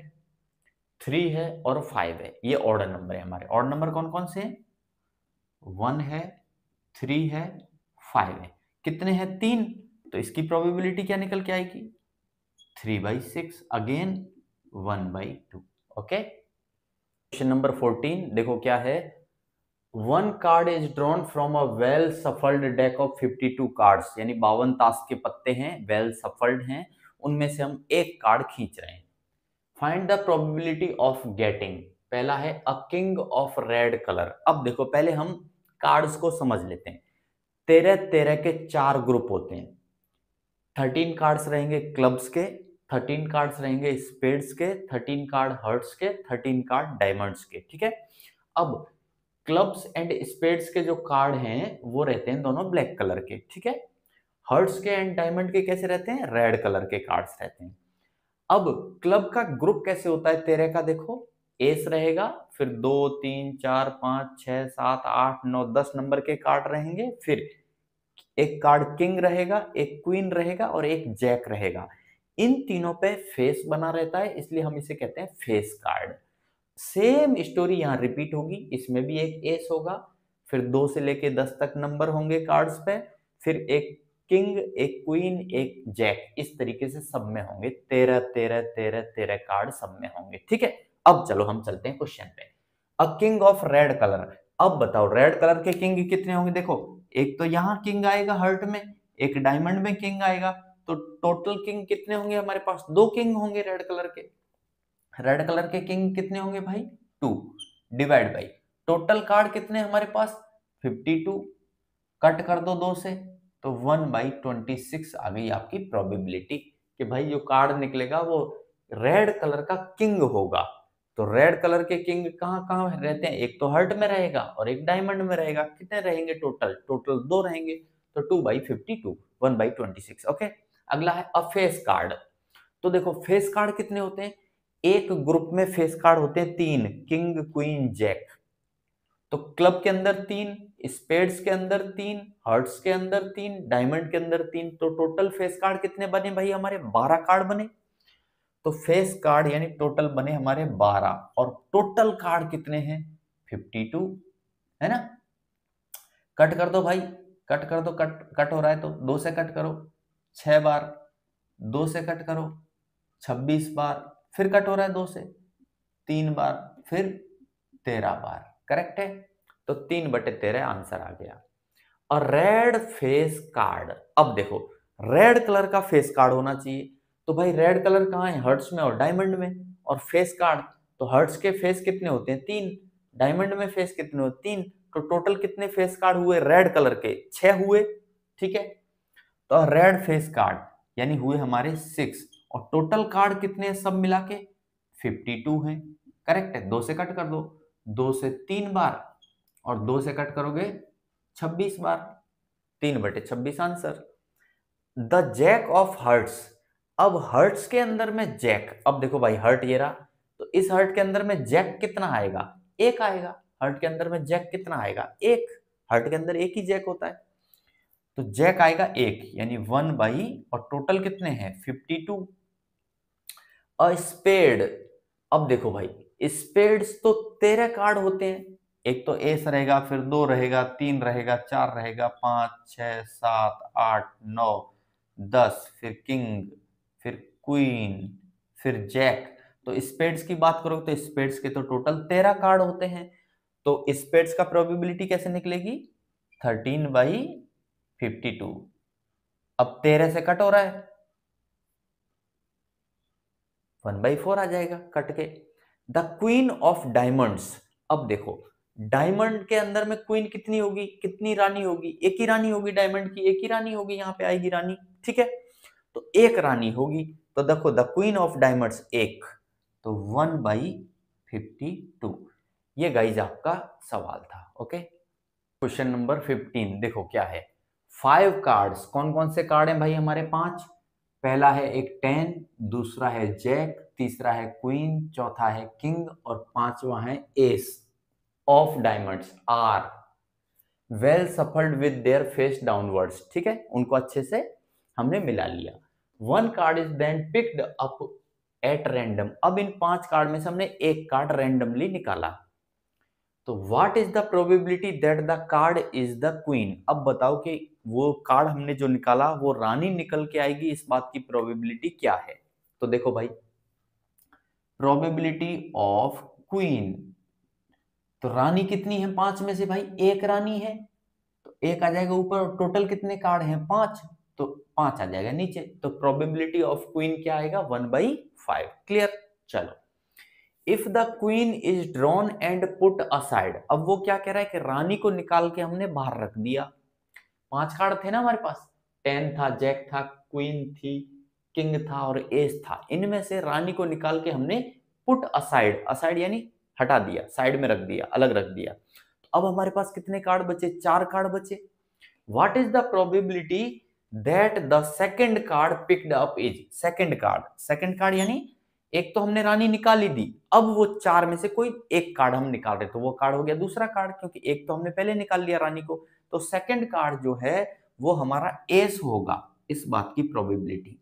3 है और 5 है, ये ऑड नंबर है हमारे। ऑड नंबर कौन कौन से हैं 1 है, 3 है, 5 है। कितने हैं 3, तो इसकी प्रोबेबिलिटी क्या निकल के आएगी 3/6, अगेन 1/2। ओके, क्वेश्चन नंबर 14 देखो क्या है, one card is drawn from a well shuffled deck of 52 cards, यानी 52 ताश के पत्ते हैं, वेल सफल्ड हैं, उनमें से हम एक कार्ड खींच रहे हैं। Find the probability of getting, पहला है a king of red colour. अब देखो पहले हम कार्ड्स को समझ लेते हैं। 13 के 4 ग्रुप होते हैं, 13 कार्ड्स रहेंगे क्लब्स के, 13 कार्ड्स रहेंगे स्पेड्स के, 13 कार्ड हर्ट्स के, 13 कार्ड डायमंड्स के। ठीक है, अब क्लब्स एंड स्पेड्स के जो कार्ड हैं वो रहते हैं दोनों ब्लैक कलर के। ठीक है, हर्ट्स के एंड डायमंड के कैसे रहते हैं, रेड कलर के कार्ड्स रहते हैं। अब क्लब का ग्रुप कैसे होता है 13 का, देखो एस रहेगा, फिर 2 3 4 5 6 7 8 9 10 नंबर के कार्ड रहेंगे, फिर एक कार्ड किंग रहेगा, एक क्वीन रहेगा और एक जैक रहेगा। इन तीनों पे फेस बना रहता है, इसलिए हम इसे कहते हैं फेस कार्ड। सेम स्टोरी यहाँ रिपीट होगी, इसमें भी एक एस होगा, फिर 2 से लेके 10 तक नंबर होंगे कार्ड्स पे, फिर एक किंग, एक क्वीन, एक जैक, इस तरीके से सब में होंगे 13 13 13 13 कार्ड सब में होंगे। ठीक है, अब चलो हम चलते हैं क्वेश्चन पे। A king of red colour, अब बताओ रेड कलर के किंग कितने होंगे। देखो एक तो यहाँ किंग आएगा हर्ट में, एक डायमंड में किंग आएगा, तो टोटल किंग कितने होंगे हमारे पास, 2 किंग होंगे रेड कलर के। रेड कलर के किंग कितने होंगे भाई, 2 डिवाइड बाई टोटल कार्ड कितने हमारे पास 52, कट कर दो 2 से, तो 1/26 आ गई आपकी प्रोबेबिलिटी कि भाई जो कार्ड निकलेगा वो रेड कलर का किंग होगा। तो रेड कलर के किंग कहाँ कहाँ रहते हैं, एक तो हर्ट में रहेगा और एक डायमंड में रहेगा। कितने रहेंगे टोटल, टोटल 2 रहेंगे, तो 2/52 1/26। ओके, अगला है अ फेस कार्ड। तो देखो फेस कार्ड कितने होते हैं, एक ग्रुप में फेस कार्ड होते हैं 3, किंग क्वीन जैक। तो क्लब के अंदर 3, स्पेड्स के अंदर 3, हार्ट्स के अंदर 3, डायमंड के अंदर 3, तो टोटल फेस कार्ड कितने बने भाई हमारे, 12 कार्ड बने। तो फेस कार्ड यानी टोटल बने हमारे 12 और टोटल कार्ड कितने हैं 52, है ना। कट कर दो भाई, कट कर दो, कट कट हो रहा है तो 2 से कट करो 6 बार, 2 से कट करो 26 बार, फिर कट हो रहा है 2 से 3 बार, फिर 13 बार। करेक्ट है, तो 3/13 आंसर आ गया। और रेड फेस कार्ड, अब देखो रेड कलर का फेस कार्ड होना चाहिए, तो भाई रेड कलर कहाँ है, हर्ट्स में और डायमंड में। और फेस कार्ड, तो हर्ट्स के फेस कितने होते हैं 3, डायमंड में फेस कितने होते हैं 3, तो टोटल कितने फेस कार्ड हुए रेड कलर के 6 हुए। ठीक है, तो रेड फेस कार्ड यानी हुए हमारे 6, और टोटल कार्ड कितने हैं सब मिला के 52 हैं। करेक्ट है, 2 से कट कर दो, 2 से 3 बार, और 2 से कट करोगे 26 बार, 3/26 answer. The jack of hearts, अब हर्ट्स के अंदर में जैक, अब देखो भाई हर्ट ये रहा, तो इस हर्ट के अंदर में जैक कितना आएगा, एक आएगा। हर्ट के अंदर में जैक कितना आएगा, एक, हर्ट के अंदर एक ही जैक होता है, तो जैक आएगा एक, यानी 1 और टोटल कितने हैं 52। अ स्पेड, अब देखो भाई स्पेड्स तो 13 कार्ड होते हैं, एक तो एस रहेगा, फिर 2 रहेगा, 3 रहेगा, 4 रहेगा, 5 6 7 8 9 10, फिर किंग, फिर क्वीन, फिर जैक। तो स्पेड्स की बात करो तो स्पेड्स के तो टोटल 13 कार्ड होते हैं, तो स्पेड्स का प्रोबेबिलिटी कैसे निकलेगी 13/52। अब 13 से कट हो रहा है 1/4 आ जाएगा कट के। द क्वीन ऑफ डायमंड्स, अब देखो डायमंड के अंदर में क्वीन कितनी होगी, कितनी रानी होगी, एक ही रानी होगी डायमंड की, एक ही रानी होगी, यहाँ पे आएगी रानी। ठीक है, तो एक रानी होगी, तो देखो द क्वीन ऑफ डायमंड्स एक, तो 1/52। ये गाइज आपका सवाल था। ओके, क्वेश्चन नंबर 15 देखो क्या है। 5 कार्ड्स, कौन कौन से कार्ड हैं भाई हमारे 5, पहला है एक 10, दूसरा है जैक, तीसरा है क्वीन, चौथा है किंग और पांचवा है ace of diamonds are well shuffled with their face downwards. ठीक है, उनको अच्छे से हमने मिला लिया। 1 card is then picked up at random, अब इन 5 कार्ड में से हमने एक कार्ड रैंडमली निकाला, तो what is the probability that the card is the queen. अब बताओ कि वो कार्ड हमने जो निकाला वो रानी निकल के आएगी, इस बात की प्रोबेबिलिटी क्या है। तो देखो भाई प्रोबेबिलिटी ऑफ क्वीन, तो रानी कितनी है 5 में से भाई एक रानी है, तो एक आ जाएगा ऊपर, टोटल कितने कार्ड हैं 5, तो 5 आ जाएगा नीचे, तो प्रोबेबिलिटी ऑफ क्वीन क्या आएगा 1/5। क्लियर, चलो। If the queen is drawn and put aside, अब वो क्या कह रहा है कि रानी को निकाल के हमने बाहर रख दिया। 5 कार्ड थे ना हमारे पास, 10 था, जैक था, क्वीन थी, किंग था और एस था, इनमें से रानी को निकाल के हमने पुट असाइड, असाइड यानी हटा दिया, साइड में रख दिया, अलग रख दिया। तो अब हमारे पास कितने कार्ड बचे, 4 कार्ड बचे। What is the probability that the second card picked up is, second card, second card यानी एक तो हमने रानी निकाली दी, अब वो 4 में से कोई एक कार्ड हम निकाल रहे, तो वो कार्ड हो गया दूसरा कार्ड, क्योंकि एक तो हमने पहले निकाल लिया रानी को, तो सेकंड कार्ड जो है वो हमारा एस होगा, इस बात की प्रोबेबिलिटी।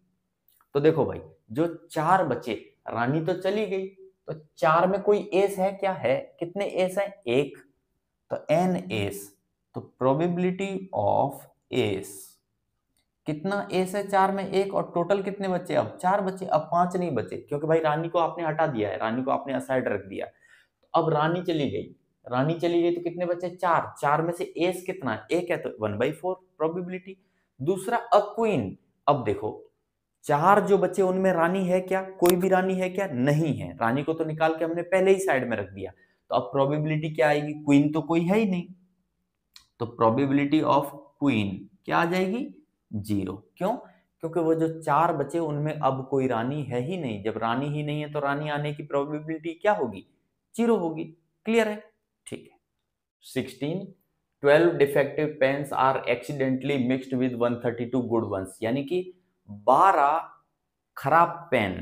तो देखो भाई जो 4 बचे, रानी तो चली गई, तो 4 में कोई एस है क्या, है, कितने एस है, एक, तो एन एस, तो प्रोबेबिलिटी ऑफ एस कितना ए से 4 में 1 और टोटल कितने बचे? अब 4 बचे, अब 5 नहीं बचे क्योंकि भाई रानी को आपने हटा दिया है, रानी को आपने असाइड रख दिया। अब रानी चली गई, रानी चली गई तो कितने बचे? 4। 4 में से एस कितना है? 1 है तो 1/4 प्रोबेबिलिटी। दूसरा अ क्वीन, अब देखो 4 जो बचे उनमें रानी है क्या? कोई भी रानी है क्या? नहीं है। रानी को तो निकाल के हमने पहले ही साइड में रख दिया, तो अब प्रोबेबिलिटी क्या आएगी? क्वीन तो कोई है ही नहीं, तो प्रोबेबिलिटी ऑफ क्वीन क्या आ जाएगी? 0। क्यों? क्योंकि वो जो 4 बचे उनमें अब कोई रानी है ही नहीं। जब रानी ही नहीं है तो रानी आने की प्रोबेबिलिटी क्या होगी? 0 होगी। क्लियर है? ठीक है। 16, 12 defective pens are accidentally mixed with 132 good ones, यानी कि 12 खराब पेन,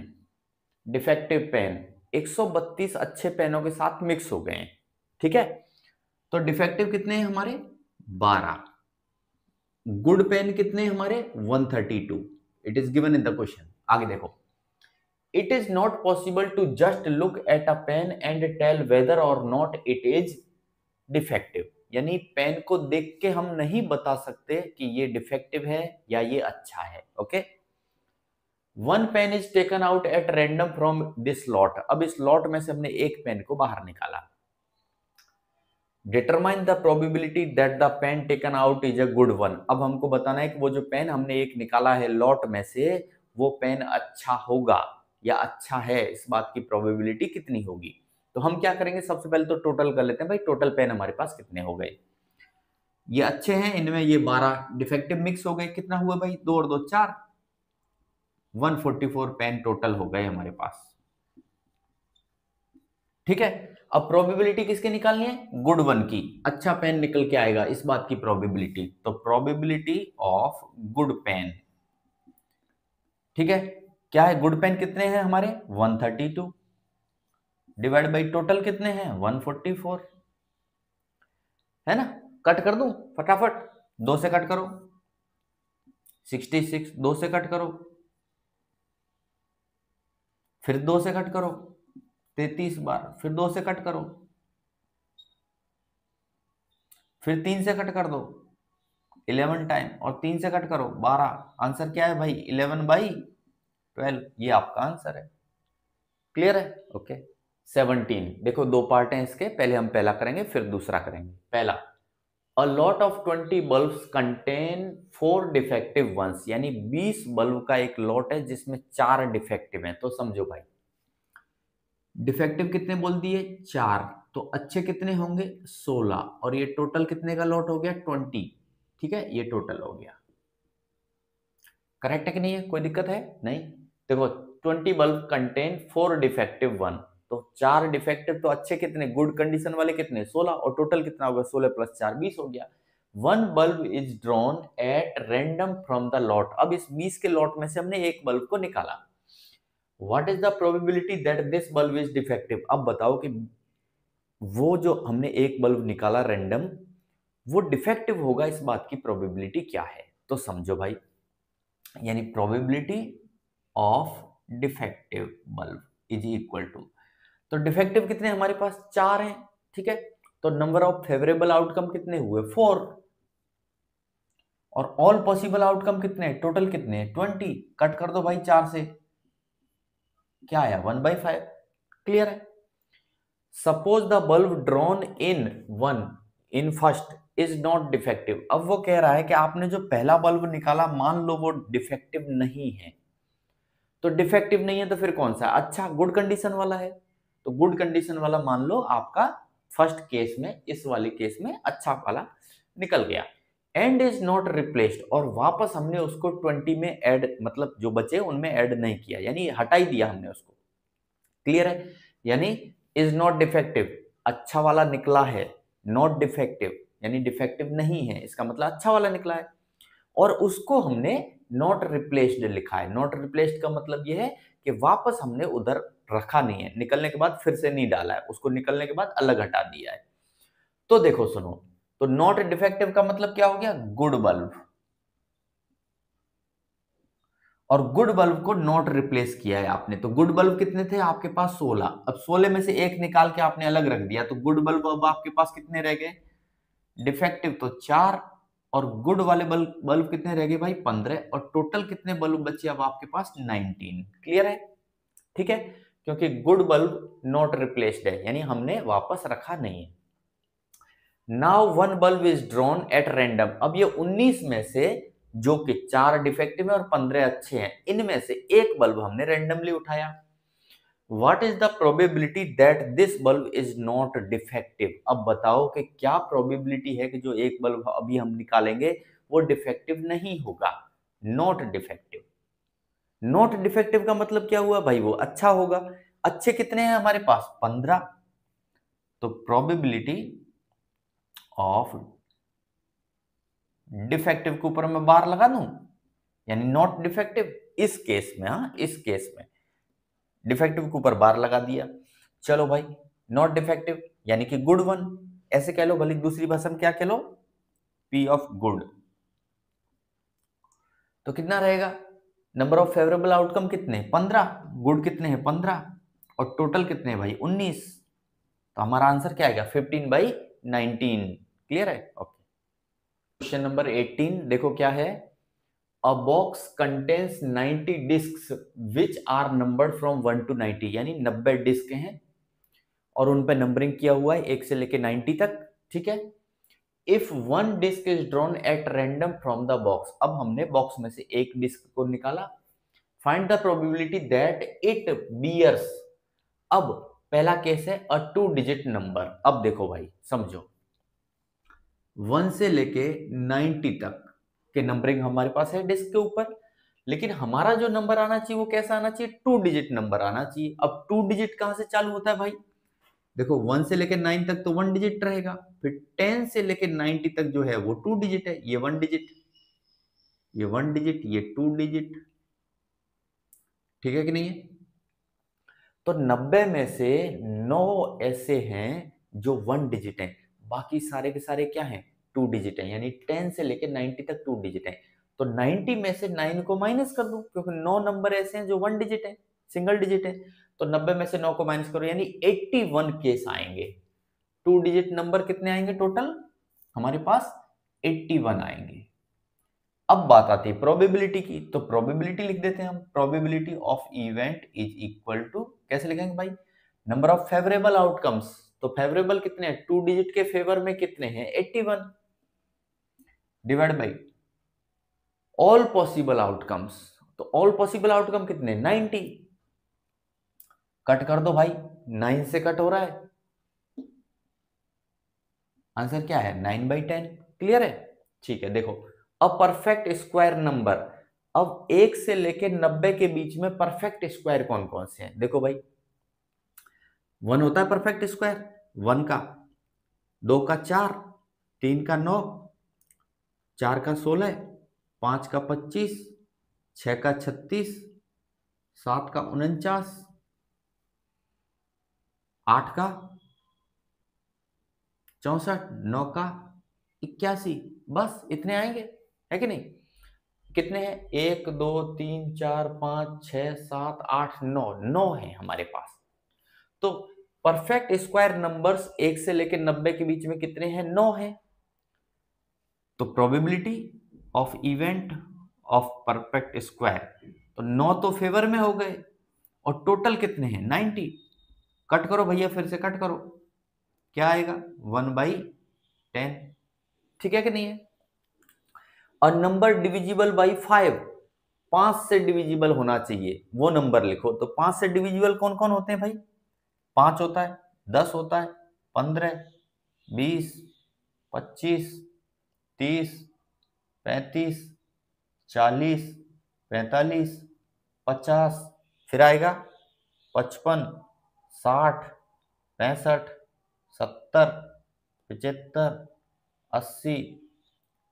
डिफेक्टिव पेन 132 अच्छे पेनों के साथ मिक्स हो गए हैं। ठीक है, तो डिफेक्टिव कितने हैं हमारे? 12। गुड पेन कितने हैं हमारे? 132। It is given in the question. आगे देखो, it is not possible to just look at a pen and tell whether or not it is defective, यानी पेन को देख के हम नहीं बता सकते कि ये डिफेक्टिव है या ये अच्छा है। Okay, one pen is taken out at random from this lot, अब इस लॉट में से हमने एक पेन को बाहर निकाला। Determine the probability that the pen taken out is a good one, अब हमको बताना है कि वो जो पेन हमने एक निकाला है लॉट में से, वो पेन अच्छा होगा या अच्छा है, इस बात की प्रोबेबिलिटी कितनी होगी। तो हम क्या करेंगे, सबसे पहले तो टोटल कर लेते हैं भाई, टोटल पेन हमारे पास कितने हो गए? ये अच्छे हैं, इनमें ये 12 डिफेक्टिव मिक्स हो गए, कितना हुआ भाई? 2 और 2 4, 144 पेन टोटल हो गए हमारे पास। ठीक है, अब प्रोबेबिलिटी किसके निकालनी है? गुड वन की, अच्छा पेन निकल के आएगा, इस बात की प्रोबेबिलिटी। तो प्रोबेबिलिटी ऑफ गुड पेन, ठीक है, क्या है? गुड पेन कितने हैं हमारे? 132 डिवाइड बाई टोटल कितने हैं? 144, है ना? कट कर दूं फटाफट, 2 से कट करो, 66, 2 से कट करो, फिर 2 से कट करो 33 बार, फिर 2 से कट करो, फिर 3 से कट कर दो 11 टाइम, और 3 से कट करो 12। आंसर क्या है भाई? 11/12, ये आपका आंसर है। क्लियर है? ओके। 17, देखो 2 पार्ट हैं इसके, पहले हम पहला करेंगे फिर दूसरा करेंगे। पहला, a lot of 20 bulbs contain 4 defective ones, यानी 20 बल्ब का एक लॉट है जिसमें 4 डिफेक्टिव हैं। तो समझो भाई, डिफेक्टिव कितने बोल दिए? 4, तो अच्छे कितने होंगे? 16, और ये टोटल कितने का लॉट हो गया? 20। ठीक है, ये टोटल हो गया। करेक्ट है कि नहीं है? कोई दिक्कत है? नहीं। देखो 20 बल्ब कंटेन 4 डिफेक्टिव वन, तो 4 डिफेक्टिव तो अच्छे कितने? गुड कंडीशन वाले कितने? 16, और टोटल कितना होगा? 16 + 4 20 हो गया। 1 bulb is drawn at random from the lot, अब इस 20 के लॉट में से हमने एक बल्ब को निकाला। What is the probability that this bulb is defective, अब बताओ कि वो जो हमने एक बल्ब निकाला रैंडम, वो डिफेक्टिव होगा, इस बात की प्रोबेबिलिटी क्या है? तो समझो भाई, यानी probability of defective bulb is equal to, तो डिफेक्टिव कितने हमारे पास? 4 हैं। ठीक है, तो नंबर ऑफ फेवरेबल आउटकम कितने हुए? 4, और ऑल पॉसिबल आउटकम कितने? टोटल कितने? 20, कट कर दो भाई 4 से, क्या आया? 1/5। क्लियर है? Suppose the bulb drawn in first is not defective, अब वो कह रहा है कि आपने जो पहला बल्ब निकाला, मान लो वो डिफेक्टिव नहीं है, तो डिफेक्टिव नहीं है तो फिर कौन सा? अच्छा, गुड कंडीशन वाला है, तो गुड कंडीशन वाला मान लो आपका फर्स्ट केस में, इस वाले केस में अच्छा वाला निकल गया। एंड इज नॉट रिप्लेस्ड, और वापस हमने उसको 20 में ऐड, मतलब जो बचे उनमें ऐड नहीं किया, यानी हटा ही दिया हमने उसको। क्लियर है? यानी इज नॉट डिफेक्टिव, अच्छा वाला निकला है, नॉट डिफेक्टिव यानी डिफेक्टिव नहीं है, इसका मतलब अच्छा वाला निकला है, और उसको हमने नॉट रिप्लेस्ड लिखा है। नॉट रिप्लेस्ड का मतलब यह है कि वापस हमने उधर रखा नहीं है, निकलने के बाद फिर से नहीं डाला है, उसको निकलने के बाद अलग हटा दिया है। तो देखो सुनो, तो नॉट डिफेक्टिव का मतलब क्या हो गया? गुड बल्ब, और गुड बल्ब को नॉट रिप्लेस किया है आपने। तो गुड बल्ब कितने थे आपके पास? 16, अब 16 में से एक निकाल के आपने अलग रख दिया, तो गुड बल्ब अब आपके पास कितने रह गए? डिफेक्टिव तो 4, और गुड वाले बल्ब बल्ब कितने रह गए भाई 15, और टोटल कितने बल्ब बचे अब आपके पास 19। क्लियर है? ठीक है, क्योंकि गुड बल्ब नॉट रिप्लेस्ड है, यानी हमने वापस रखा नहीं है। Now one bulb is drawn at random. अब ये 19 में से जो कि 4 डिफेक्टिव है और 15 अच्छे हैं, इनमें से एक बल्ब हमने रैंडमली उठाया। What is the probability that this bulb is not defective? अब बताओ कि क्या प्रोबेबिलिटी है कि जो एक बल्ब अभी हम निकालेंगे वो डिफेक्टिव नहीं होगा। Not defective. नॉट डिफेक्टिव का मतलब क्या हुआ भाई? वो अच्छा होगा। अच्छे कितने हैं हमारे पास? 15। तो प्रोबेबिलिटी ऑफ डिफेक्टिव के ऊपर मैं बार लगा दूं, यानी नॉट डिफेक्टिव। इस केस में, हाँ, इस केस में डिफेक्टिव के ऊपर बार लगा दिया। चलो भाई, नॉट डिफेक्टिव यानी कि गुड वन, ऐसे कह लो, भले दूसरी भाषा में क्या कह लो, पी ऑफ गुड। तो कितना रहेगा? नंबर ऑफ फेवरेबल आउटकम कितने? 15। गुड कितने हैं? 15। और टोटल कितने हैं भाई? 19। तो हमारा आंसर क्या आएगा? 15/19। क्लियर है? ओके। क्वेश्चन नंबर 18 देखो क्या है। A box contains 90 discs which are numbered from 1 to 90, यानी 90 डिस्क हैं और उन पे नंबरिंग किया हुआ है 1 से लेके 90 तक। ठीक है। If one disc is drawn at random from the box, अब हमने बॉक्स में से एक डिस्क को निकाला। Find the probability that it bears. अब पहला केस है अ 2 डिजिट नंबर। अब देखो भाई, समझो, 1 से लेके 90 तक के नंबरिंग हमारे पास है डिस्क के ऊपर, लेकिन हमारा जो नंबर आना चाहिए वो कैसा आना चाहिए? 2 डिजिट नंबर आना चाहिए। अब 2 डिजिट कहां से चालू होता है भाई? देखो, 1 से लेके 9 तक तो 1 डिजिट रहेगा, फिर 10 से लेके 90 तक जो है वो 2 डिजिट है। ये 1 डिजिट, ये 1 डिजिट, ये 2 डिजिट। ठीक है कि नहीं है? तो 90 में से 9 ऐसे हैं जो 1 डिजिट हैं, बाकी सारे के सारे क्या हैं? 2 डिजिट हैं, यानी 10 से लेके 90 तक 2 डिजिट हैं। तो 90 में से 9 को माइनस कर दो, क्योंकि 9 नंबर ऐसे हैं जो 1 डिजिट है, सिंगल डिजिट है। तो 90 में से 9 को माइनस करो, यानी 81 केस आएंगे। 2 डिजिट नंबर कितने आएंगे टोटल हमारे पास? 81 आएंगे। अब बात आती है प्रोबेबिलिटी की, तो प्रोबेबिलिटी लिख देते हैं हम। Probability of event is equal to, कैसे लिखेंगे भाई? Number of favourable outcomes. तो फेवरेबल कितने हैं? 2 डिजिट के फेवर में कितने हैं? 81 divide by all possible outcomes. तो ऑल पॉसिबल आउटकम कितने? 90। कट कर दो भाई, 9 से कट हो रहा है, आंसर क्या है? 9/10। क्लियर है? ठीक है। देखो, अ परफेक्ट स्क्वायर नंबर। अब 1 से लेके 90 के बीच में परफेक्ट स्क्वायर कौन कौन से हैं? देखो भाई, 1 होता है परफेक्ट स्क्वायर, 1 का, 2 का 4, 3 का 9, 4 का 16, 5 का 25, 6 का 36, 7 का 49, 8 का 64, 9 का 81। बस इतने आएंगे, है कि नहीं? कितने हैं? 1 2 3 4 5 6 7 8 9, 9 है हमारे पास। तो परफेक्ट स्क्वायर नंबर्स 1 से लेकर 90 के बीच में कितने हैं? 9 है। तो probability of event of perfect square, तो 9 तो फेवर में हो गए, और टोटल कितने हैं? 90। कट करो भैया, फिर से कट करो, क्या आएगा? 1/10। ठीक है कि नहीं है? और नंबर डिविजिबल बाई 5, 5 से डिविजिबल होना चाहिए वो नंबर लिखो। तो 5 से डिविजिबल कौन कौन होते हैं भाई? 5 होता है, 10 होता है, 15, 20, 25, 30, 35, 40, 45, 50, फिर आएगा 55, 60, 65, 70, 75, 80,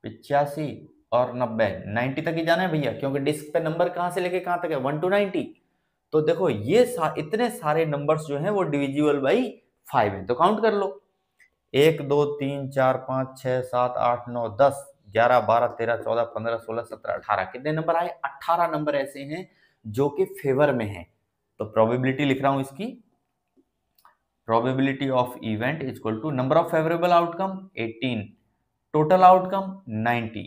85 और 90। 90 तक ही जाना है भैया, क्योंकि डिस्क पे नंबर कहां से लेके कहां तक है? 1 to 90। तो देखो, ये इतने सारे नंबर्स जो हैं वो डिविजिबल बाई 5 हैं। तो काउंट कर लो, 1 2 3 4 5 6 7 8 9 10 11 12 13 14 15 16 17 18। कितने नंबर आए? 18 नंबर ऐसे हैं जो कि फेवर में हैं। तो प्रोबेबिलिटी लिख रहा हूं इसकी, probability of event is equal to number of favourable outcome 18 total outcome 90।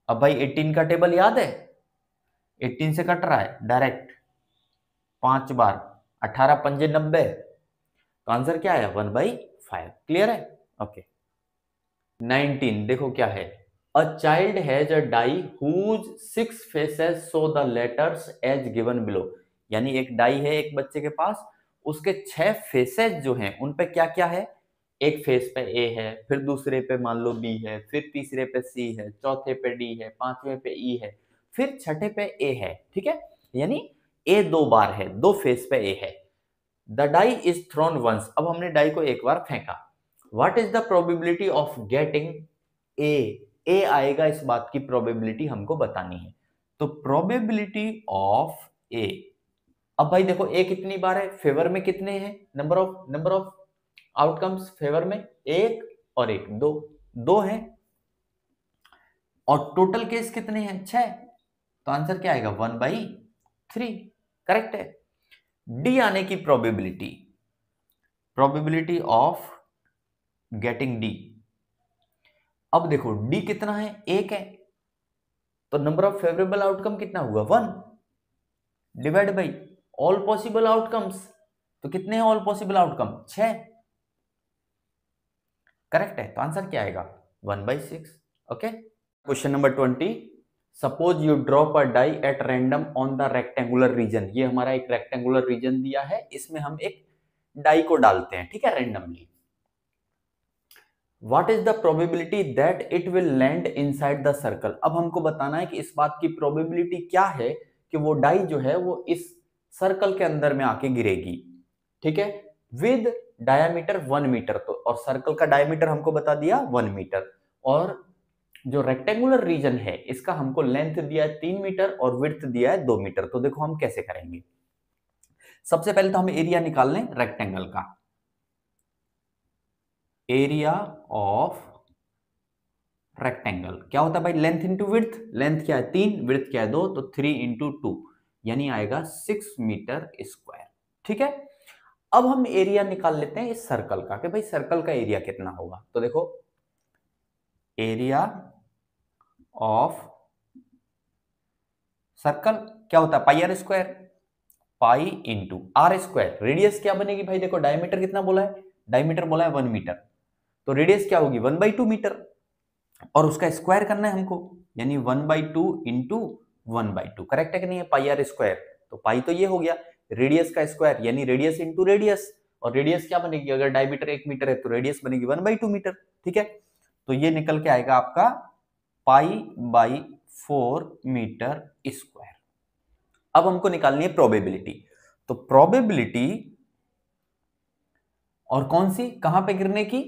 अब भाई 18 का टेबल याद है, 18 से कट रहा है डायरेक्ट 5 बार, 18 पंजे 90, तो आंसर क्या है 1/5। क्लियर है? ओके। 19 देखो क्या है, a child has a die whose 6 faces show the letters as given below. यानी एक डाई है एक बच्चे के पास, उसके 6 फेसेस जो हैं उन पे क्या क्या है, एक फेस पे ए है, फिर दूसरे पे मान लो बी है, फिर तीसरे पे सी है, चौथे पे डी है, पांचवें पे ई है, फिर छठे पे ए है। ठीक है, यानी ए 2 बार है, 2 फेस पे ए है। The die is thrown once, अब हमने डाई को एक बार फेंका। What is the probability of getting A, A आएगा, इस बात की प्रोबेबिलिटी हमको बतानी है। तो प्रोबेबिलिटी ऑफ ए, अब भाई देखो ए कितनी बार है, फेवर में कितने हैं, नंबर ऑफ आउटकम्स फेवर में एक और एक, दो, दो है, और टोटल केस कितने हैं 6, तो आंसर क्या आएगा 1/3। करेक्ट है। डी आने की प्रोबेबिलिटी ऑफ गेटिंग डी, अब देखो डी कितना है, एक है, तो नंबर ऑफ फेवरेबल आउटकम कितना हुआ 1 divide by all possible outcomes, तो कितने हैं ऑल पॉसिबल आउटकम 6। करेक्ट है, तो आंसर क्या आएगा 1/6। Okay. Question number 20, suppose you drop a die at random on the rectangular region. ये हमारा एक रेक्टेंगुलर रीजन दिया है, इसमें हम एक डाई को डालते हैं, ठीक है, randomly. What is the probability that it will land inside the circle? अब हमको बताना है कि इस बात की प्रोबेबिलिटी क्या है कि वो डाई जो है वो इस सर्कल के अंदर में आके गिरेगी। ठीक है, विद डायमीटर 1 मीटर, तो और सर्कल का डायमीटर हमको बता दिया 1 मीटर, और जो रेक्टेंगुलर रीजन है इसका हमको लेंथ दिया है 3 मीटर और विड्थ दिया है 2 मीटर। तो देखो हम कैसे करेंगे। सबसे पहले तो हम एरिया निकाल लें रेक्टेंगल का, एरिया ऑफ रेक्टेंगल क्या होता है भाई, लेंथ इंटू विड्थ, लेंथ क्या है 3, विड्थ क्या है 2, तो 3 इंटू 2 यानी आएगा 6 मीटर स्क्वायर। ठीक है, अब हम एरिया निकाल लेते हैं इस सर्कल का कि भाई सर्कल का एरिया कितना होगा। तो देखो एरिया ऑफ सर्कल क्या होता है pi R square, pi into R square. Radius क्या बनेगी भाई, देखो डायमीटर कितना बोला है, डायमीटर बोला है 1 मीटर, तो रेडियस क्या होगी 1/2 मीटर, और उसका स्क्वायर करना है हमको, यानी 1/2 इंटू 1/2। करेक्ट है कि नहीं है, पाई आर स्क्वायर, तो पाई तो ये हो गया, रेडियस का स्क्वायर यानी रेडियस इंटू रेडियस, और रेडियस क्या बनेगी, अगर डायमीटर 1 मीटर है तो रेडियस बनेगी 1/2 मीटर। ठीक है, तो ये निकल के आएगा आपका π/4 मीटर स्क्वायर। अब हमको निकालनी है प्रोबेबिलिटी, तो प्रोबेबिलिटी और कौन सी, कहां पे गिरने की,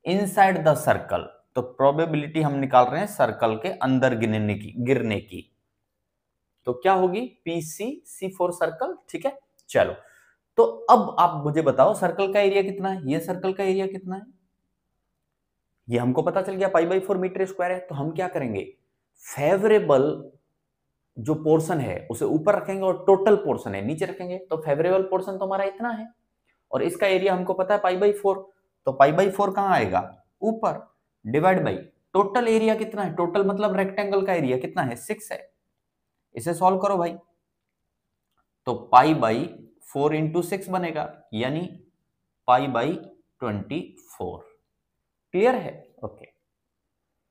इनसाइड द सर्कल, तो प्रोबेबिलिटी हम निकाल रहे हैं सर्कल के अंदर गिरने की, तो क्या होगी PC/C4 सर्कल। ठीक है, चलो, तो अब आप मुझे बताओ सर्कल का एरिया कितना है, ये सर्कल का एरिया कितना है, ये हमको पता चल गया π/4 मीटर स्क्वायर है। तो हम क्या करेंगे, फेवरेबल जो पोर्शन है उसे ऊपर रखेंगे और टोटल पोर्शन है नीचे रखेंगे, तो फेवरेबल पोर्शन तो हमारा इतना है और इसका एरिया हमको पता है π/4, तो π/4 कहां आएगा ऊपर, डिवाइड बाई टोटल एरिया कितना है, टोटल मतलब रेक्टेंगल का एरिया कितना है 6 है, इसे सॉल्व करो भाई, तो π/4 इंटू 6 बनेगा, यानी π/24। क्लियर है? ओके।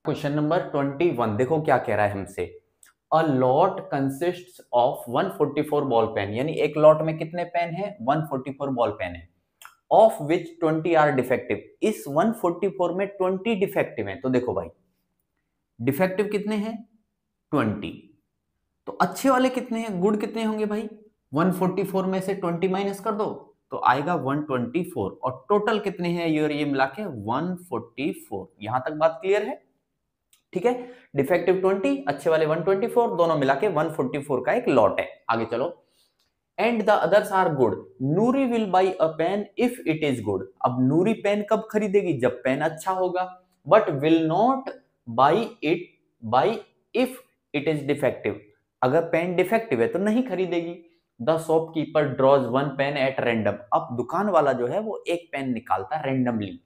क्वेश्चन नंबर 21 देखो क्या कह रहा है हमसे, a lot consists of 144 ball pen, यानी एक लॉट में कितने पेन है 144 बॉल पेन है, ऑफ विच 20 आर डिफेक्टिव, इस 144 में 20 डिफेक्टिव हैं। तो देखो भाई डिफेक्टिव कितने हैं 20, तो अच्छे वाले कितने हैं, गुड कितने होंगे भाई, 144 में से 20 माइनस कर दो तो आएगा 124, और टोटल कितने हैं ये मिला के 144। यहां तक बात क्लियर है? ठीक है, डिफेक्टिव 20, अच्छे वाले 124, दोनों मिला के 144 का एक लॉट है। आगे चलो, and the others are good, Noori will buy a pen if it is good. अब नूरी पेन कब खरीदेगी, जब पेन अच्छा होगा, but will not buy if it is defective, अगर पेन डिफेक्टिव है तो नहीं खरीदेगी। The shopkeeper draws 1 pen at random, अब दुकान वाला जो है वो एक पेन निकालता है randomly,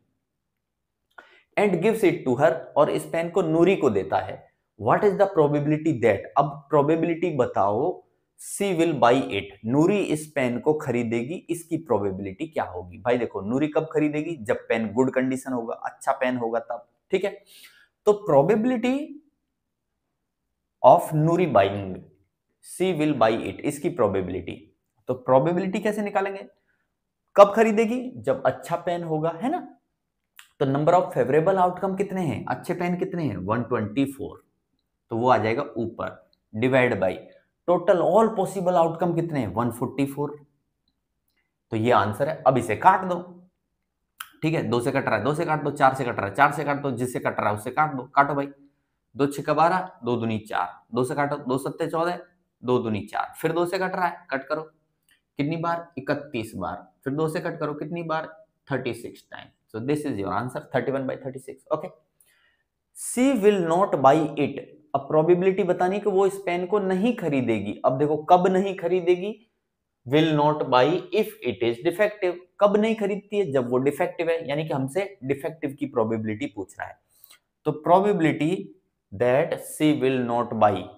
and gives it to her, और इस पेन को नूरी को देता है। What is the probability that, अब प्रोबेबिलिटी बताओ, she will buy it, Noori इस पेन को खरीदेगी, इसकी प्रोबेबिलिटी क्या होगी? भाई देखो, नूरी कब खरीदेगी? जब पेन गुड कंडीशन होगा, अच्छा पेन होगा तब, ठीक है। तो probability of Noori buying, she will buy it, इसकी प्रोबेबिलिटी। तो प्रोबेबिलिटी कैसे निकालेंगे? कब खरीदेगी? जब अच्छा पेन होगा, है ना। तो नंबर ऑफ फेवरेबल आउटकम कितने हैं? अच्छे पेन कितने हैं? 124, तो वो आ जाएगा ऊपर, divide by total all possible outcome कितने हैं? 144, तो ये आंसर है। अब इसे काट दो, ठीक है, 2 से कट रहा है 2 से काट दो, 4 से कट रहा है 4 से काट दो, जिससे कट रहा है उससे काट दो, काटो भाई। 2 6 12, 2 दूनी 4, 2 से काटो, 2 सत्ते 14, 2 दूनी 4, फिर 2 से कट रहा है, कट करो, कितनी बार? 31 बार, फिर 2 से कट करो, कितनी बार? 36 time. So this is your answer, 31/36। Okay, she will not buy it, अब प्रोबेबिलिटी बतानी कि वो इस पेन को नहीं खरीदेगी। अब देखो, कब नहीं खरीदेगी? Will not buy if it is defective, कब नहीं खरीदती है? जब वो डिफेक्टिव है, यानी कि हमसे डिफेक्टिव की प्रोबेबिलिटी पूछ रहा है। तो probability that she will not buy,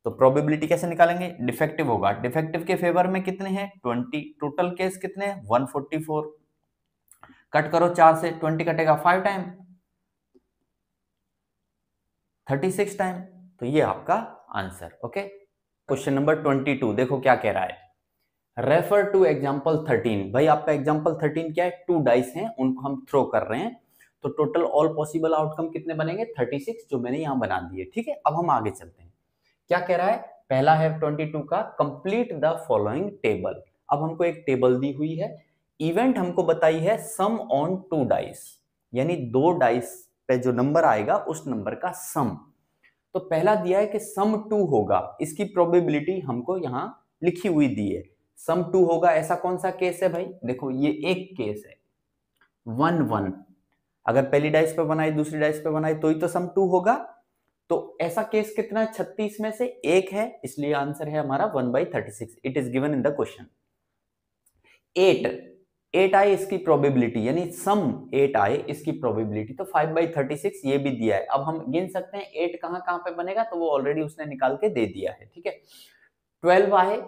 तो प्रोबेबिलिटी कैसे निकालेंगे? डिफेक्टिव होगा, डिफेक्टिव के फेवर में कितने हैं? 20, टोटल केस कितने हैं? 144, कट करो 4 से, 20 कटेगा 5 टाइम, 36 टाइम, तो ये आपका आंसर। ओके, क्वेश्चन नंबर 22 देखो क्या कह रहा है। रेफर टू एग्जाम्पल 13, भाई आपका एग्जाम्पल 13 क्या है? 2 डाइस हैं, उनको हम थ्रो कर रहे हैं, तो टोटल ऑल पॉसिबल आउटकम कितने बनेंगे? 36, जो मैंने यहां बना दिए, ठीक है। अब हम आगे चलते हैं, क्या कह रहा है? पहला है 22 का, कंप्लीट द फॉलोइंग टेबल। अब हमको एक टेबल दी हुई है, इवेंट हमको बताई है सम ऑन 2 डाइस, यानी 2 डाइस पे जो नंबर आएगा उस नंबर का सम। तो पहला दिया है कि सम 2 होगा, इसकी प्रोबेबिलिटी हमको यहां लिखी हुई दी है, सम 2 होगा। ऐसा कौन सा केस है भाई? देखो, ये एक केस है 1 1, अगर पहली डाइस पे बनाई दूसरी डाइस पे बनाई तो ही तो सम 2 होगा। तो ऐसा केस कितना है? 36 में से एक है, इसलिए आंसर है हमारा 1/36। It is given in the question. 8 आए इसकी प्रोबेबिलिटी, यानी सम 8 आए इसकी प्रोबेबिलिटी, तो 5/36 ये भी दिया है। अब हम गिन सकते हैं 8 कहां कहां पे बनेगा, तो वो ऑलरेडी उसने निकाल के दे दिया है, ठीक है। 12 आए,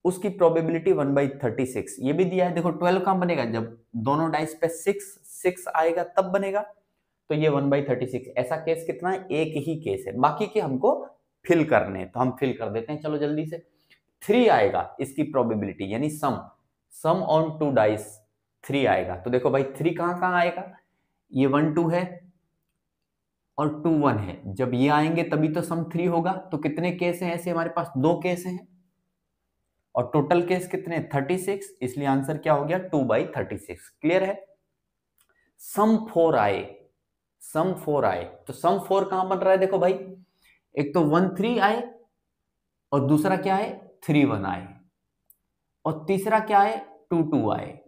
उसकी प्रोबेबिलिटी 1/36 ये भी दिया है। देखो 12 कहां बनेगा? जब दोनों डाइस पे 6 आएगा तब बनेगा, तो ये 1/36। ऐसा केस कितना है? एक ही केस है, बाकी के हमको फिल करने हैं, तो हम फिल कर देते हैं, चलो जल्दी से। 3 आएगा इसकी प्रोबेबिलिटी, यानी सम ऑन 2 डाइस 3 आएगा। तो देखो भाई 3 कहां कहां आएगा? ये 1 2 है और 2 1 है, जब ये आएंगे तभी तो सम 3 होगा। तो कितने केस हैं ऐसे? हमारे पास 2 केस हैं, और टोटल केस कितने? 36, इसलिए आंसर क्या हो गया? 2/36। क्लियर है। सम 4 आए, सम 4 आए, तो सम 4 कहां बन रहा है? देखो भाई, एक तो 1 3 आए, और दूसरा क्या है? 3 1 आए, और तीसरा क्या है? 2 2 आए।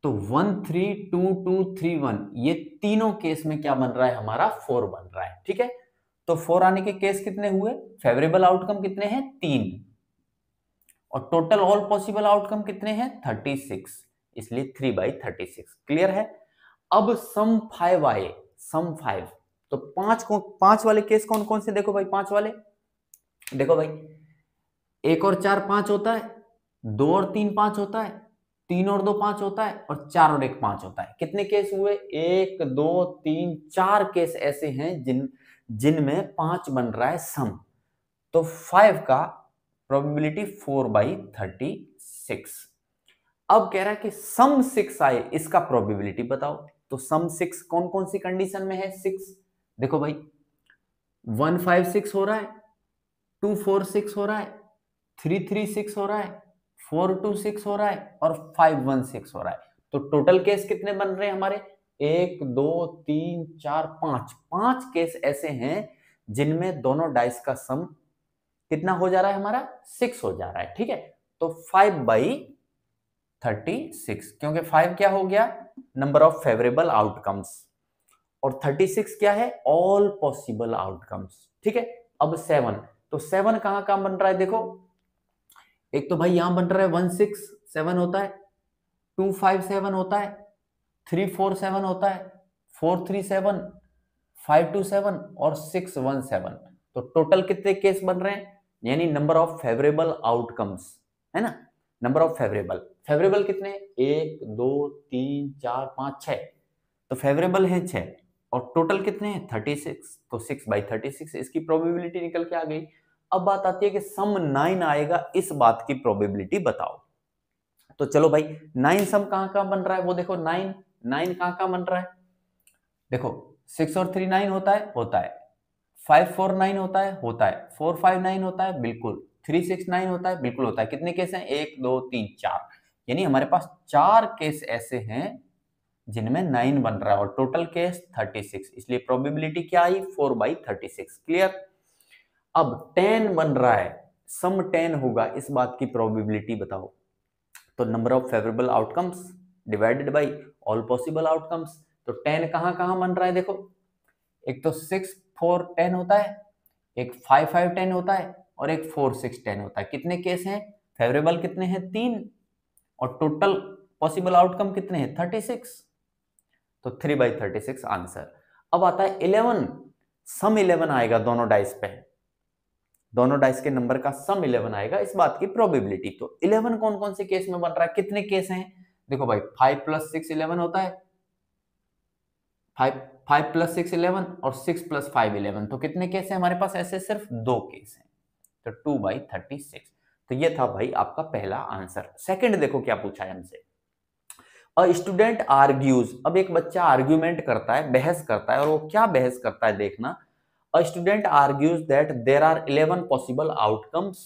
तो 1 3 2 2 3 1, ये तीनों केस में क्या बन रहा है? हमारा 4 बन रहा है, ठीक है। तो 4 आने के केस कितने हुए? फेवरेबल आउटकम कितने हैं? 3, और टोटल ऑल पॉसिबल आउटकम कितने हैं? 36, इसलिए 3/36। क्लियर है। अब सम 5 आए, सम 5, तो 5 वाले केस कौन कौन से? देखो भाई 5 वाले, देखो भाई, 1 और 4 5 होता है, 2 और 3 5 होता है, 3 और 2 5 होता है, और 4 और 1 5 होता है। कितने केस हुए? 1 2 3 4 केस ऐसे हैं जिनमें 5 बन रहा है सम। तो 5 का प्रोबेबिलिटी 4/36। अब कह रहा है कि सम 6 आए, इसका प्रोबेबिलिटी बताओ। तो सम 6 कौन कौन सी कंडीशन में है? 6, देखो भाई, 1 5 6 हो रहा है, 2 4 6 हो रहा है, 3 3 6 हो रहा है, 4 2 6 हो रहा है, और 5 1 6 हो रहा है। तो टोटल केस कितने बन रहे हैं हमारे? 1 2 3 4 5, 5 केस ऐसे हैं जिनमें दोनों डाइस का सम कितना हो जा रहा है? हमारा 6 हो जा रहा है, ठीक है। तो 5/36, क्योंकि 5 क्या हो गया? नंबर ऑफ फेवरेबल आउटकम्स, और 36 क्या है? ऑल पॉसिबल आउटकम्स, ठीक है। अब 7, तो 7 कहां कहां बन रहा है? देखो, एक तो भाई यहां बन रहा है 1 6 7 होता है, 2 5 7 होता है, 3 4 7 होता है, 4 3 7, 527 और 617, तो टोटल कितने केस बन रहे हैं, यानी नंबर ऑफ फेवरेबल आउटकम्स, है ना। नंबर ऑफ फेवरेबल कितने, 1 2 3 4 5 6, तो फेवरेबल है 6, और टोटल कितने हैं 36, तो 6/36 इसकी प्रोबेबिलिटी निकल के आ गई। अब बात आती है कि सम 9 आएगा, इस बात की प्रोबेबिलिटी बताओ। तो चलो भाई 9 सम कहां कहां बन रहा है वो देखो, 9 कहां कहां बन रहा है, देखो 6 और 3 9 होता है, 5 4 9 होता है 4 5 9 होता है, बिल्कुल 3 6 9 होता है, बिल्कुल होता है। कितने केस हैं, 1 2 3 4, यानी हमारे पास 4 केस ऐसे हैं जिनमें 9 बन रहा है, और टोटल केस 36, इसलिए प्रोबेबिलिटी क्या आई, 4/36। क्लियर। अब 10 बन रहा है, सम 10 होगा, इस बात की प्रोबेबिलिटी बताओ। तो number of favourable outcomes divided by all possible outcomes, तो 10 कहां कहां बन रहा है देखो, एक तो 6 4 10 होता है, एक 5 5 10 होता है, और एक 4 6 10 होता है। कितने केस हैं, फेवरेबल कितने हैं 3, और टोटल पॉसिबल आउटकम कितने हैं 36, तो 3/36 आंसर। अब आता है 11, सम 11 आएगा दोनों डाइस पे, दोनों डाइस के नंबर का सम 11 आएगा, इस बात की प्रोबेबिलिटी। तो 11 कौन कौन से केस में बन रहा है, कितने केस हैं, देखो भाई 5 + 6 11 होता है, 5 + 6 11, और 6 + 5 11, तो कितने केस हैं हमारे पास, ऐसे सिर्फ 2 केस हैं, तो 2/36। तो ये था भाई आपका पहला आंसर। सेकंड देखो क्या पूछा है हमसे, अ स्टूडेंट आर्ग्यूज, अब एक बच्चा आर्ग्यूमेंट करता है, बहस करता है, और वो क्या बहस करता है देखना। A student argues that there are 11 possible outcomes,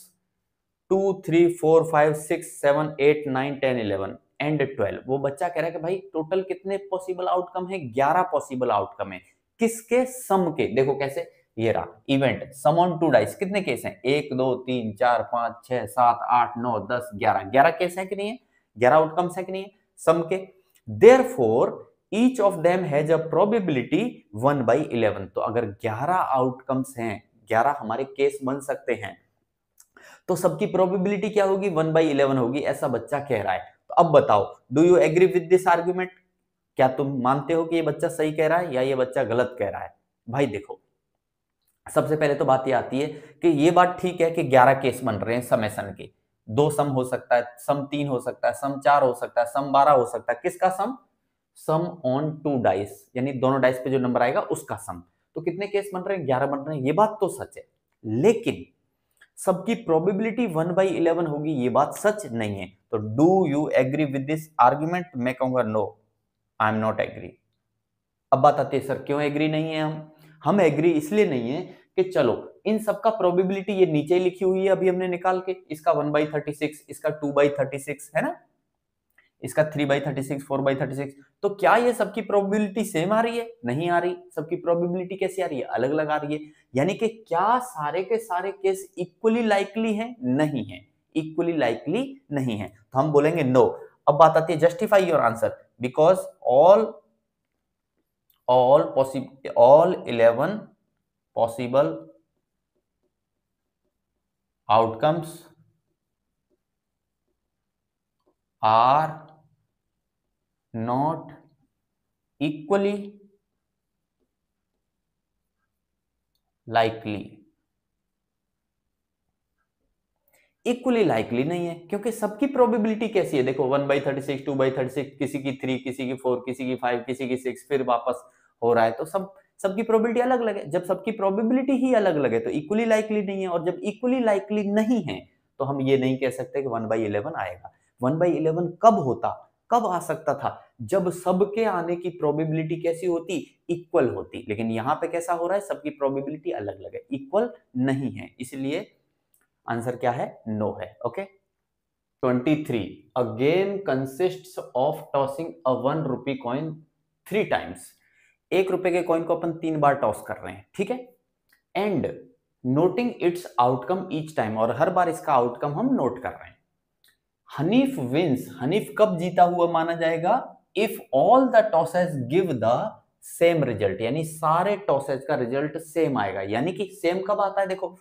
2 3 4 5 6 7 8 9 10 11 and 12। वो बच्चा कह रहा है कि भाई टोटल कितने पॉसिबल आउटकम है, 11 पॉसिबल आउटकम है, किसके, सम के। देखो कैसे, ये रहा इवेंट, सम ऑन 2 डाइस, कितने केस हैं, 1 2 3 4 5 6 7 8 9 10 11, 11 केस है कि नहीं है, 11 आउटकम्स है कि नहीं है सम के। Therefore each of them has a probability 1/11, तो अगर 11 आउटकम्स हैं, 11 हमारे केस बन सकते हैं, तो सबकी प्रोबेबिलिटी क्या होगी, 1/11 होगी, ऐसा बच्चा कह रहा है। तो अब बताओ, do you agree with this argument, क्या तुम मानते हो कि ये बच्चा सही कह रहा है या ये बच्चा गलत कह रहा है। भाई देखो, सबसे पहले तो बात ये आती है कि ये बात ठीक है कि 11 केस बन रहे हैं समेसन के, 2 सम हो सकता है, सम 3 हो सकता है, सम 4 हो सकता है, सम 12 हो सकता है, किसका सम, सम ऑन 2 डाइस, यानी दोनों डाइस पे जो नंबर आएगा उसका सम। तो कितने केस बन रहे हैं, 11 बन रहे हैं, ये बात तो सच है, लेकिन सबकी प्रोबेबिलिटी 1/11 होगी, ये बात सच नहीं है। तो do you agree with this argument, मैं कहूंगा no, I am not agree. अब बात आती है, सर क्यों एग्री नहीं है हम एग्री इसलिए नहीं है कि चलो इन सबका प्रोबेबिलिटी ये नीचे ही लिखी हुई है, अभी हमने निकाल के, इसका 1/36, इसका 2/36 है ना, इसका 3/36 4/36, तो क्या ये सबकी प्रोबेबिलिटी सेम आ रही है, नहीं आ रही, सबकी प्रोबेबिलिटी कैसी आ रही है, अलग अलग आ रही है। यानी कि क्या सारे के सारे केस इक्वली लाइकली हैं, नहीं है, इक्वली लाइकली नहीं है, तो हम बोलेंगे नो। अब बात आती है justify your answer, because all 11 possible outcomes are not equally likely, equally likely नहीं है, क्योंकि सबकी प्रोबेबिलिटी कैसी है, देखो 1/36 2/36, किसी की 3, किसी की 4, किसी की 5, किसी की 6, फिर वापस हो रहा है, तो सबकी प्रोबेबिलिटी अलग अलग है। जब सबकी प्रोबेबिलिटी ही अलग अलग है तो इक्वली लाइकली नहीं है, और जब इक्वली लाइकली नहीं है तो हम ये नहीं कह सकते कि 1/11 आएगा। 1/11 कब होता, कब आ सकता था, जब सबके आने की प्रोबेबिलिटी कैसी होती, इक्वल होती, लेकिन यहां पे कैसा हो रहा है, सबकी प्रोबेबिलिटी अलग अलग है, इक्वल नहीं है, इसलिए आंसर क्या है, नो है। Okay. 23, a game consists of tossing a 1 rupee coin 3 times, 1 रुपए के कॉइन को अपन 3 बार टॉस कर रहे हैं, ठीक है, and noting it's outcome each time, और हर बार इसका आउटकम हम नोट कर रहे हैं। हनीफ विंस, हनीफ कब जीता हुआ माना जाएगा, if all the tosses give the same result, यानी सारे टॉसेस का रिजल्ट सेम आएगा। यानी कि सेम कब आता है, देखो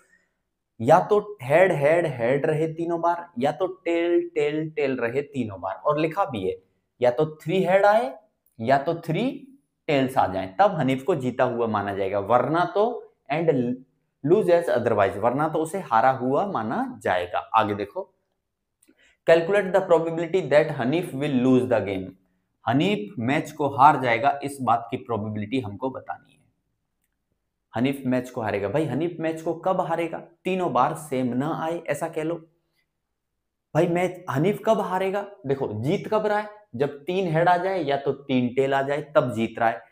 या तो हेड हेड हेड रहे तीनों बार, या तो टेल टेल टेल रहे तीनों बार, और लिखा भी है या तो 3 हेड आए, या तो 3 टेल्स आ जाएं, तब हनीफ को जीता हुआ माना जाएगा, वरना तो एंड लूज एज अदरवाइज, वरना तो उसे हारा हुआ माना जाएगा। आगे देखो, calculate the probability that Hanif will lose the game. Hanif match को हार जाएगा, इस बात की प्रोबेबिलिटी हमको बतानी है। हनीफ मैच को हारेगा, भाई हनीफ मैच को कब हारेगा? तीनों बार सेम ना आए, ऐसा कह लो। भाई मैच हनीफ कब हारेगा? देखो जीत कब रहा है, जब 3 हेड आ जाए या तो 3 टेल आ जाए, तब जीत रहा है।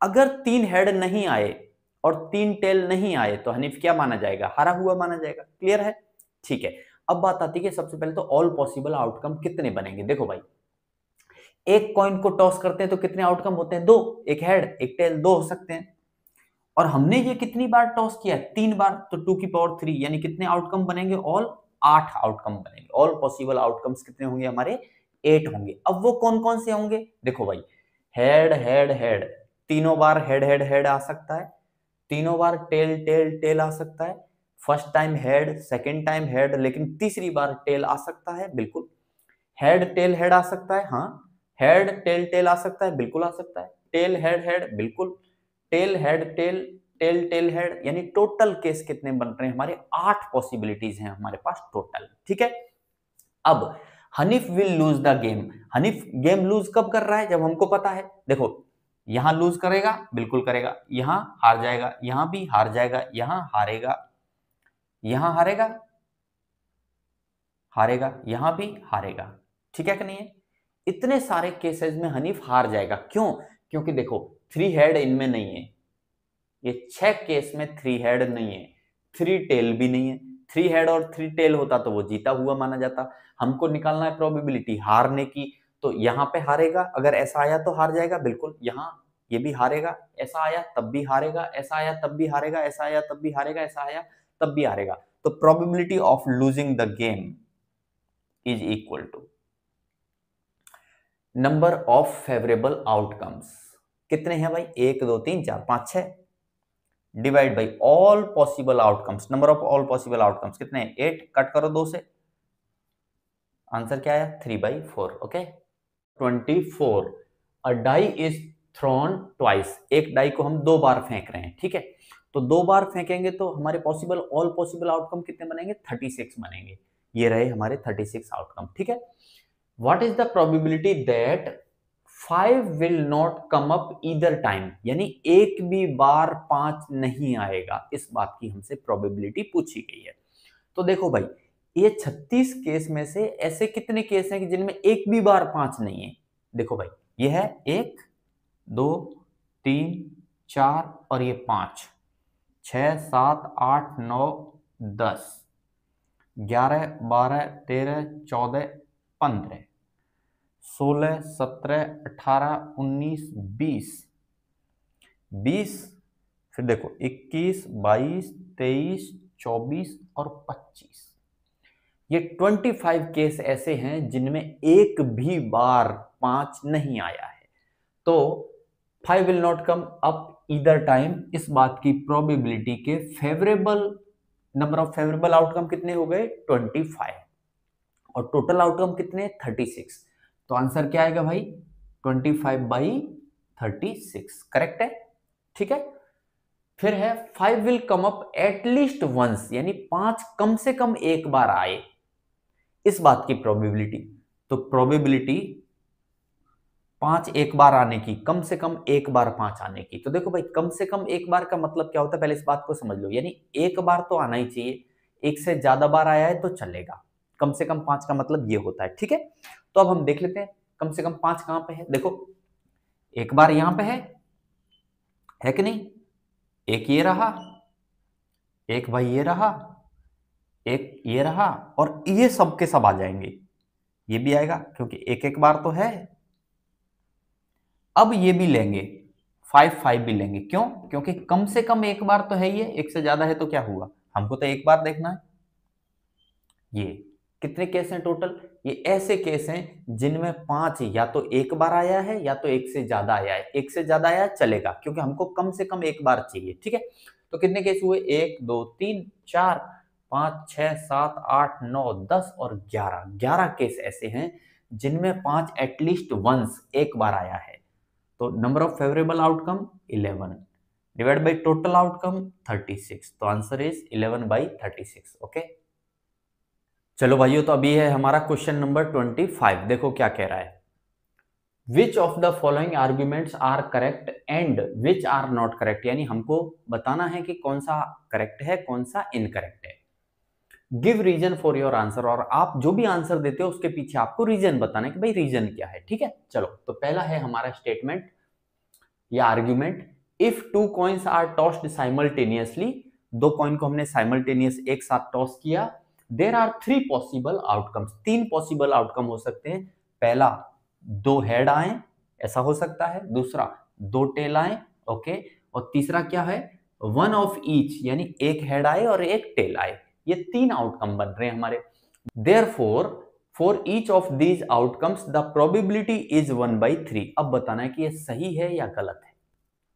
अगर 3 हेड नहीं आए और 3 टेल नहीं आए तो हनीफ क्या माना जाएगा? हारा हुआ माना जाएगा। क्लियर है? ठीक है। अब बात आती है सबसे पहले तो ऑल पॉसिबल आउटकम कितने बनेंगे। देखो भाई, एक कॉइन को टॉस करते हैं तो कितने आउटकम होते हैं? 2, एक हेड एक टेल, 2 हो सकते हैं। और हमने ये कितनी बार टॉस किया? 3 बार, तो 2 की पावर 3, यानी कितने आउटकम बनेंगे? ऑल 8 आउटकम बनेंगे। ऑल पॉसिबल आउटकम्स कितने होंगे हमारे? 8 होंगे। अब वो कौन कौन से होंगे? देखो भाई, हेड हेड हेड, तीनों बार हेड हेड हेड आ सकता है, तीनों बार टेल टेल टेल आ सकता है, first time head, second time head, लेकिन तीसरी बार टेल आ सकता है, बिल्कुल। हेड टेल हेड आ सकता है, हाँ। हेड टेल टेल आ सकता है, बिल्कुल आ सकता है। टेल हेड हेड, बिल्कुल। Tail head tail, tail tail head, यानी टोटल केस कितने बन रहे हैं हमारे? 8 पॉसिबिलिटीज हैं हमारे पास टोटल। ठीक है। अब Hanif will lose the game. Hanif game lose कब कर रहा है? जब हमको पता है। देखो, यहां लूज करेगा, बिल्कुल करेगा, यहां हार जाएगा, यहां भी हार जाएगा, यहां हारेगा, यहां हारेगा, हारेगा, यहां भी हारेगा। ठीक है कि नहीं है? इतने सारे केसेस में हनीफ हार जाएगा। क्यों? क्योंकि देखो 3 हेड इनमें नहीं है, ये 6 केस में 3 हेड नहीं है, 3 टेल भी नहीं है। 3 हेड और 3 टेल होता तो वो जीता हुआ माना जाता। हमको निकालना है प्रोबेबिलिटी हारने की, तो यहां पे हारेगा, अगर ऐसा आया तो हार जाएगा, बिल्कुल। यहां ये भी हारेगा, ऐसा आया तब भी हारेगा, ऐसा आया तब भी हारेगा, ऐसा आया तब भी हारेगा, ऐसा आया तब भी हारेगा। तो probability of losing the game is equal to number of favourable outcomes. कितने हैं भाई? 1 2 3 4 5 6, divide by all possible outcomes. Number of all possible outcomes कितने हैं? 8, कट करो 2 से, आंसर क्या आया? 3/4। Okay, 24। A die is thrown twice. एक डाई को हम 2 बार फेंक रहे हैं, ठीक है। तो 2 बार फेंकेंगे तो हमारे पॉसिबल ऑल पॉसिबल आउटकम कितने बनेंगे? 36 बनेंगे। ये रहे हमारे 36 आउटकम, ठीक है। What is the probability that 5 will not come up either time, यानी एक भी बार 5 नहीं आएगा, इस बात की हमसे प्रोबेबिलिटी पूछी गई है। तो देखो भाई, ये 36 केस में से ऐसे कितने केस हैं कि जिनमें एक भी बार 5 नहीं है? देखो भाई, ये है 1 2 3 4 और ये 5, 6 7 8 9 10 11 12 13 14 15 16 17 18 19 20 20, फिर देखो 21 22 23 24 और 25, ये 25 केस ऐसे हैं जिनमें एक भी बार 5 नहीं आया है। तो 5 will not come up either time, इस बात की प्रोबेबिलिटी के favourable, number of favourable outcome कितने हो गए? 25, और टोटल आउटकम कितने? 36। तो आंसर क्या आएगा भाई? 25/36, करेक्ट है। ठीक है। फिर है 5 will come up at least once, यानी 5 कम से कम एक बार आए, इस बात की प्रोबेबिलिटी। तो प्रोबेबिलिटी 5 एक बार आने की, कम से कम एक बार 5 आने की। तो देखो भाई, कम से कम एक बार का मतलब क्या होता है, पहले इस बात को समझ लो। यानी एक बार तो आना ही चाहिए, एक से ज्यादा बार आया है तो चलेगा, कम से कम 5 का मतलब ये होता है, ठीक है। तो अब हम देख लेते हैं कम से कम 5 कहां पे है। देखो, एक बार यहां पे है कि नहीं? एक ये रहा, एक भाई ये रहा, एक ये रहा, और ये सब के सब आ जाएंगे, ये भी आएगा क्योंकि एक एक बार तो है। अब ये भी लेंगे, 5 भी लेंगे, क्यों? क्योंकि कम से कम एक बार तो है, ये एक से ज्यादा है तो क्या हुआ, हमको तो एक बार देखना है। ये कितने केस हैं टोटल? ये ऐसे केस हैं जिनमें 5 या तो एक बार आया है या तो एक से ज्यादा आया है। एक से ज्यादा आया चलेगा क्योंकि हमको कम से कम एक बार चाहिए, ठीक है। तो कितने केस हुए? 1 2 3 4 5 6 7 8 9 10 और 11 केस ऐसे हैं जिनमें 5 एटलीस्ट वंस एक बार आया है। तो number of favourable outcome 11 divide by total outcome 36, तो आंसर इज 11/36। ओके, चलो भाइयों, तो अभी है हमारा क्वेश्चन नंबर 25। देखो क्या कह रहा है, which of the following arguments are correct and which are not correct, यानी हमको बताना है कि कौन सा करेक्ट है कौन सा इनकरेक्ट है। Give reason for your answer, और आप जो भी आंसर देते हो उसके पीछे आपको रीजन बताना है कि भाई रीजन क्या है। ठीक है, चलो, तो पहला है हमारा स्टेटमेंट या argument, if two coins are tossed simultaneously, दो कॉइन को हमने साइमल्टेनियस एक साथ टॉस किया, there are 3 possible outcomes, 3 possible outcome हो सकते हैं। पहला, 2 हेड आए, ऐसा हो सकता है। दूसरा, 2 टेल आए, ओके। और तीसरा क्या है, 1 ऑफ ईच, यानी एक हेड आए और एक टेल आए। ये 3 आउटकम बन रहे हैं हमारे। Therefore for each of these outcomes the probability is 1/3। अब बताना है कि ये सही है या गलत है।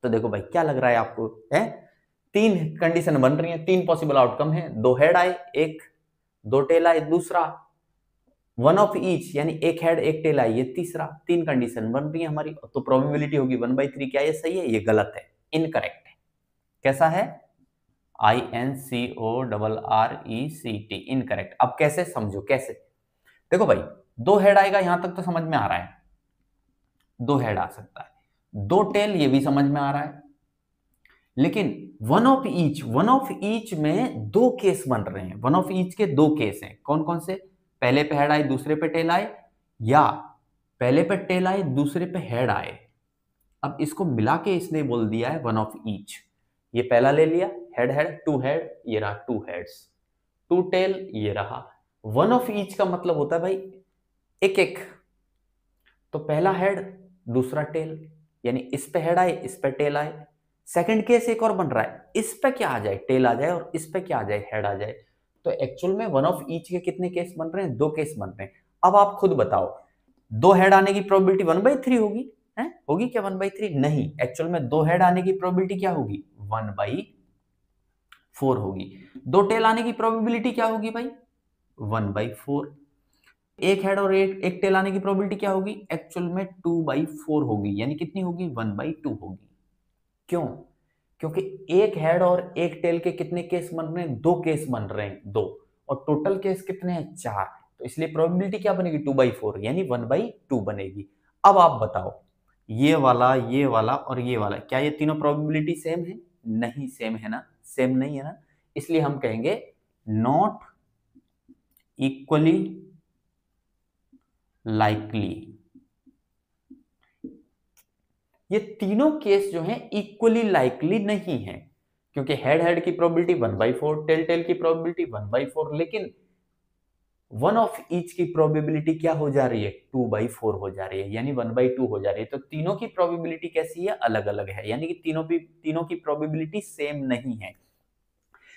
तो देखो भाई, क्या लग रहा है आपको, है 3 कंडीशन बन रही है, 3 पॉसिबल आउटकम है, 2 हेड आए, एक 2 टेल आए, दूसरा 1 ऑफ ईच, यानी एक हेड एक टेल आए, ये तीसरा। 3 कंडीशन बन रही है हमारी, तो प्रोबेबिलिटी होगी 1/3। क्या ये सही है, ये गलत है, इनकरेक्ट है। कैसा है, INCORRECT, इनकरेक्ट। अब कैसे, समझो कैसे। देखो भाई, 2 हेड आएगा, यहां तक तो समझ में आ रहा है, 2 हेड आ सकता है, 2 टेल, ये भी समझ में आ रहा है। लेकिन 1 ऑफ ईच, 1 ऑफ ईच में 2 केस बन रहे हैं। 1 ऑफ ईच के 2 केस हैं, कौन कौन से, पहले पे हेड आए दूसरे पे टेल आए, या पहले पे टेल आए दूसरे पे हेड आए। अब इसको मिला के इसने बोल दिया है 1 ऑफ ईच। ये पहला ले लिया, हेड हेड, 2 हेड, ये रहा 2 हेड्स, 2 टेल, ये रहा। 1 ऑफ ईच का मतलब होता है भाई एक एक, तो पहला हेड दूसरा टेल, यानी इस पे हेड आए इस पे टेल आए। सेकंड केस एक और बन रहा है, इस पे क्या आ जाए, टेल आ जाए, और इस पे क्या आ जाए, हेड आ जाए। तो एक्चुअल में 1 ऑफ ईच के कितने केस बन रहे हैं, 2 केस बन रहे हैं। अब आप खुद बताओ, 2 हेड आने की प्रोबेबिलिटी 1/3 होगी, है होगी क्या 1/3? नहीं, एक्चुअल में 2 हेड आने की प्रोबेबिलिटी क्या होगी, 1/4 होगी। 2 टेल आने की प्रोबेबिलिटी क्या होगी भाई, 1/4। एक हेड और एक टेल आने की प्रोबेबिलिटी क्या होगी, एक्चुअल में 2/4 होगी, यानी कितनी होगी, 1/2 होगी। क्यों, क्योंकि एक हेड और एक टेल के कितने केस बन रहे हैं, 2 केस बन रहे हैं, 2, और टोटल केस कितने हैं, 4। तो इसलिए प्रोबेबिलिटी क्या बनेगी, 2/4, यानी 1/2 बनेगी। अब आप बताओ, ये वाला और ये वाला, क्या ये तीनों प्रोबेबिलिटी सेम है? नहीं सेम है ना, सेम नहीं है ना, इसलिए हम कहेंगे नॉट इक्वली लाइकली। ये तीनों केस जो हैं इक्वली लाइकली नहीं है, क्योंकि हेड हेड की प्रोबेबिलिटी 1/4, टेल टेल की प्रोबेबिलिटी 1/4, लेकिन 1 ऑफ ईच की प्रोबेबिलिटी क्या हो जा रही है, 2/4 हो जा रही है, यानी 1/2 हो जा रही है। तो तीनों की प्रोबेबिलिटी कैसी है, अलग अलग है, यानी कि तीनों की प्रोबेबिलिटी सेम नहीं है,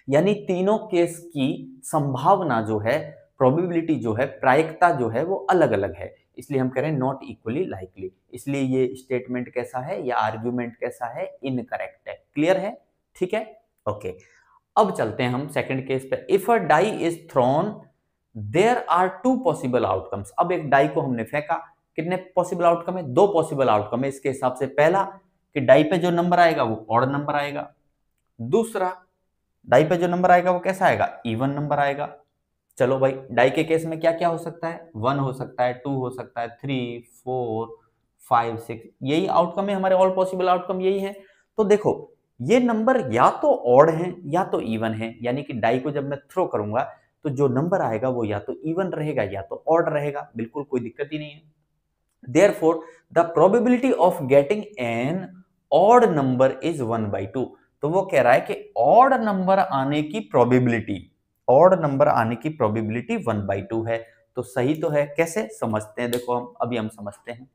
यानी तीनों केस की संभावना जो है, प्रोबेबिलिटी जो है, प्रायिकता जो है, वो अलग अलग है। इसलिए हम कह रहे हैं नॉट इक्वली लाइकली। इसलिए ये स्टेटमेंट कैसा है या आर्ग्यूमेंट कैसा है, इनकरेक्ट है। क्लियर है, ठीक है, ओके। अब चलते हैं हम सेकंड केस पे। If a die is thrown there are 2 possible outcomes. अब एक डाई को हमने फेंका, कितने पॉसिबल आउटकम है, 2 पॉसिबल आउटकम है इसके हिसाब से। पहला कि डाई पे जो नंबर आएगा वो ऑड नंबर आएगा, दूसरा डाई पे जो नंबर आएगा वो कैसा आएगा, इवन नंबर आएगा। चलो भाई, डाई के केस में क्या क्या हो सकता है, 1 हो सकता है, 2 हो सकता है, 3, 4, 5, 6, यही आउटकम है हमारे, ऑल पॉसिबल आउटकम यही है। तो देखो, ये नंबर या तो ऑड है या तो इवन है, यानी कि डाई को जब मैं थ्रो करूंगा तो जो नंबर आएगा वो या तो इवन रहेगा या तो ऑड रहेगा, बिल्कुल कोई दिक्कत ही नहीं है। Therefore, the probability of getting an odd number is 1/2। तो वो कह रहा है कि ऑड नंबर आने की प्रोबेबिलिटी, ऑड नंबर आने की प्रोबेबिलिटी 1/2 है। तो सही तो है, कैसे समझते हैं, देखो हम समझते हैं।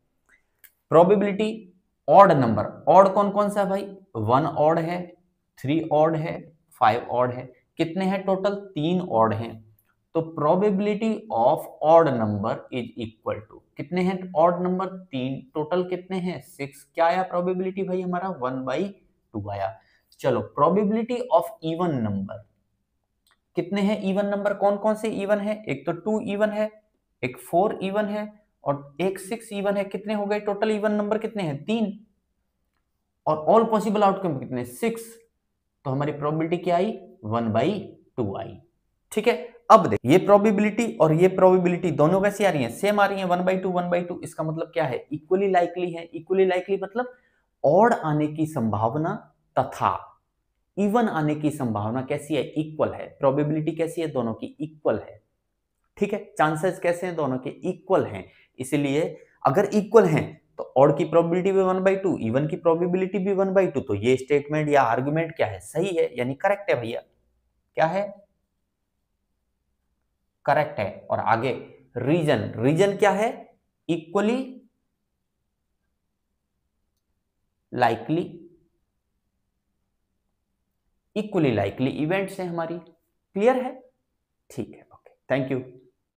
प्रोबेबिलिटी ऑड नंबर, ऑड कौन कौन सा है भाई, 1 ऑड है, 3 ऑड है, 5 ऑड है। कितने हैं टोटल, 3 ऑड हैं। तो probability of odd number is equal to, कितने हैं ऑड नंबर, 3, टोटल कितने हैं 6। क्या आया प्रोबेबिलिटी भाई हमारा, 1/2 आया। चलो, प्रोबेबिलिटी ऑफ इवन नंबर, कितने हैं इवन नंबर, कौन कौन से इवन है, एक तो 2 इवन है, एक 4 इवन है, और एक 6 इवन है। कितने हो गए टोटल इवन नंबर, कितने हैं 3। और ऑल पॉसिबल आउटकम कितने, 6, तो हमारी प्रोबेबिलिटी क्या आई, 1/2 आई। ठीक है, अब देख ये प्रोबेबिलिटी और ये प्रोबेबिलिटी दोनों कैसी आ रही हैं, सेम आ रही हैं, 1/2 1/2। इसका मतलब क्या है, इक्वली लाइकली है। इक्वली लाइकली मतलब ऑड आने की संभावना तथा इवन आने की संभावना कैसी है, इक्वल है। प्रोबेबिलिटी कैसी है, दोनों की इक्वल है। ठीक है, चांसेस कैसे हैं, दोनों के इक्वल हैं। इसलिए अगर इक्वल हैं तो ऑड की प्रोबेबिलिटी भी 1/2, इवन की प्रोबेबिलिटी भी 1/2, तो ये स्टेटमेंट या आर्गुमेंट क्या है, सही है, यानी करेक्ट है भैया। क्या है, करेक्ट है। और आगे रीजन, रीजन क्या है, equally likely, equally likely events है हमारी। क्लियर है, ठीक है, ओके, थैंक यू।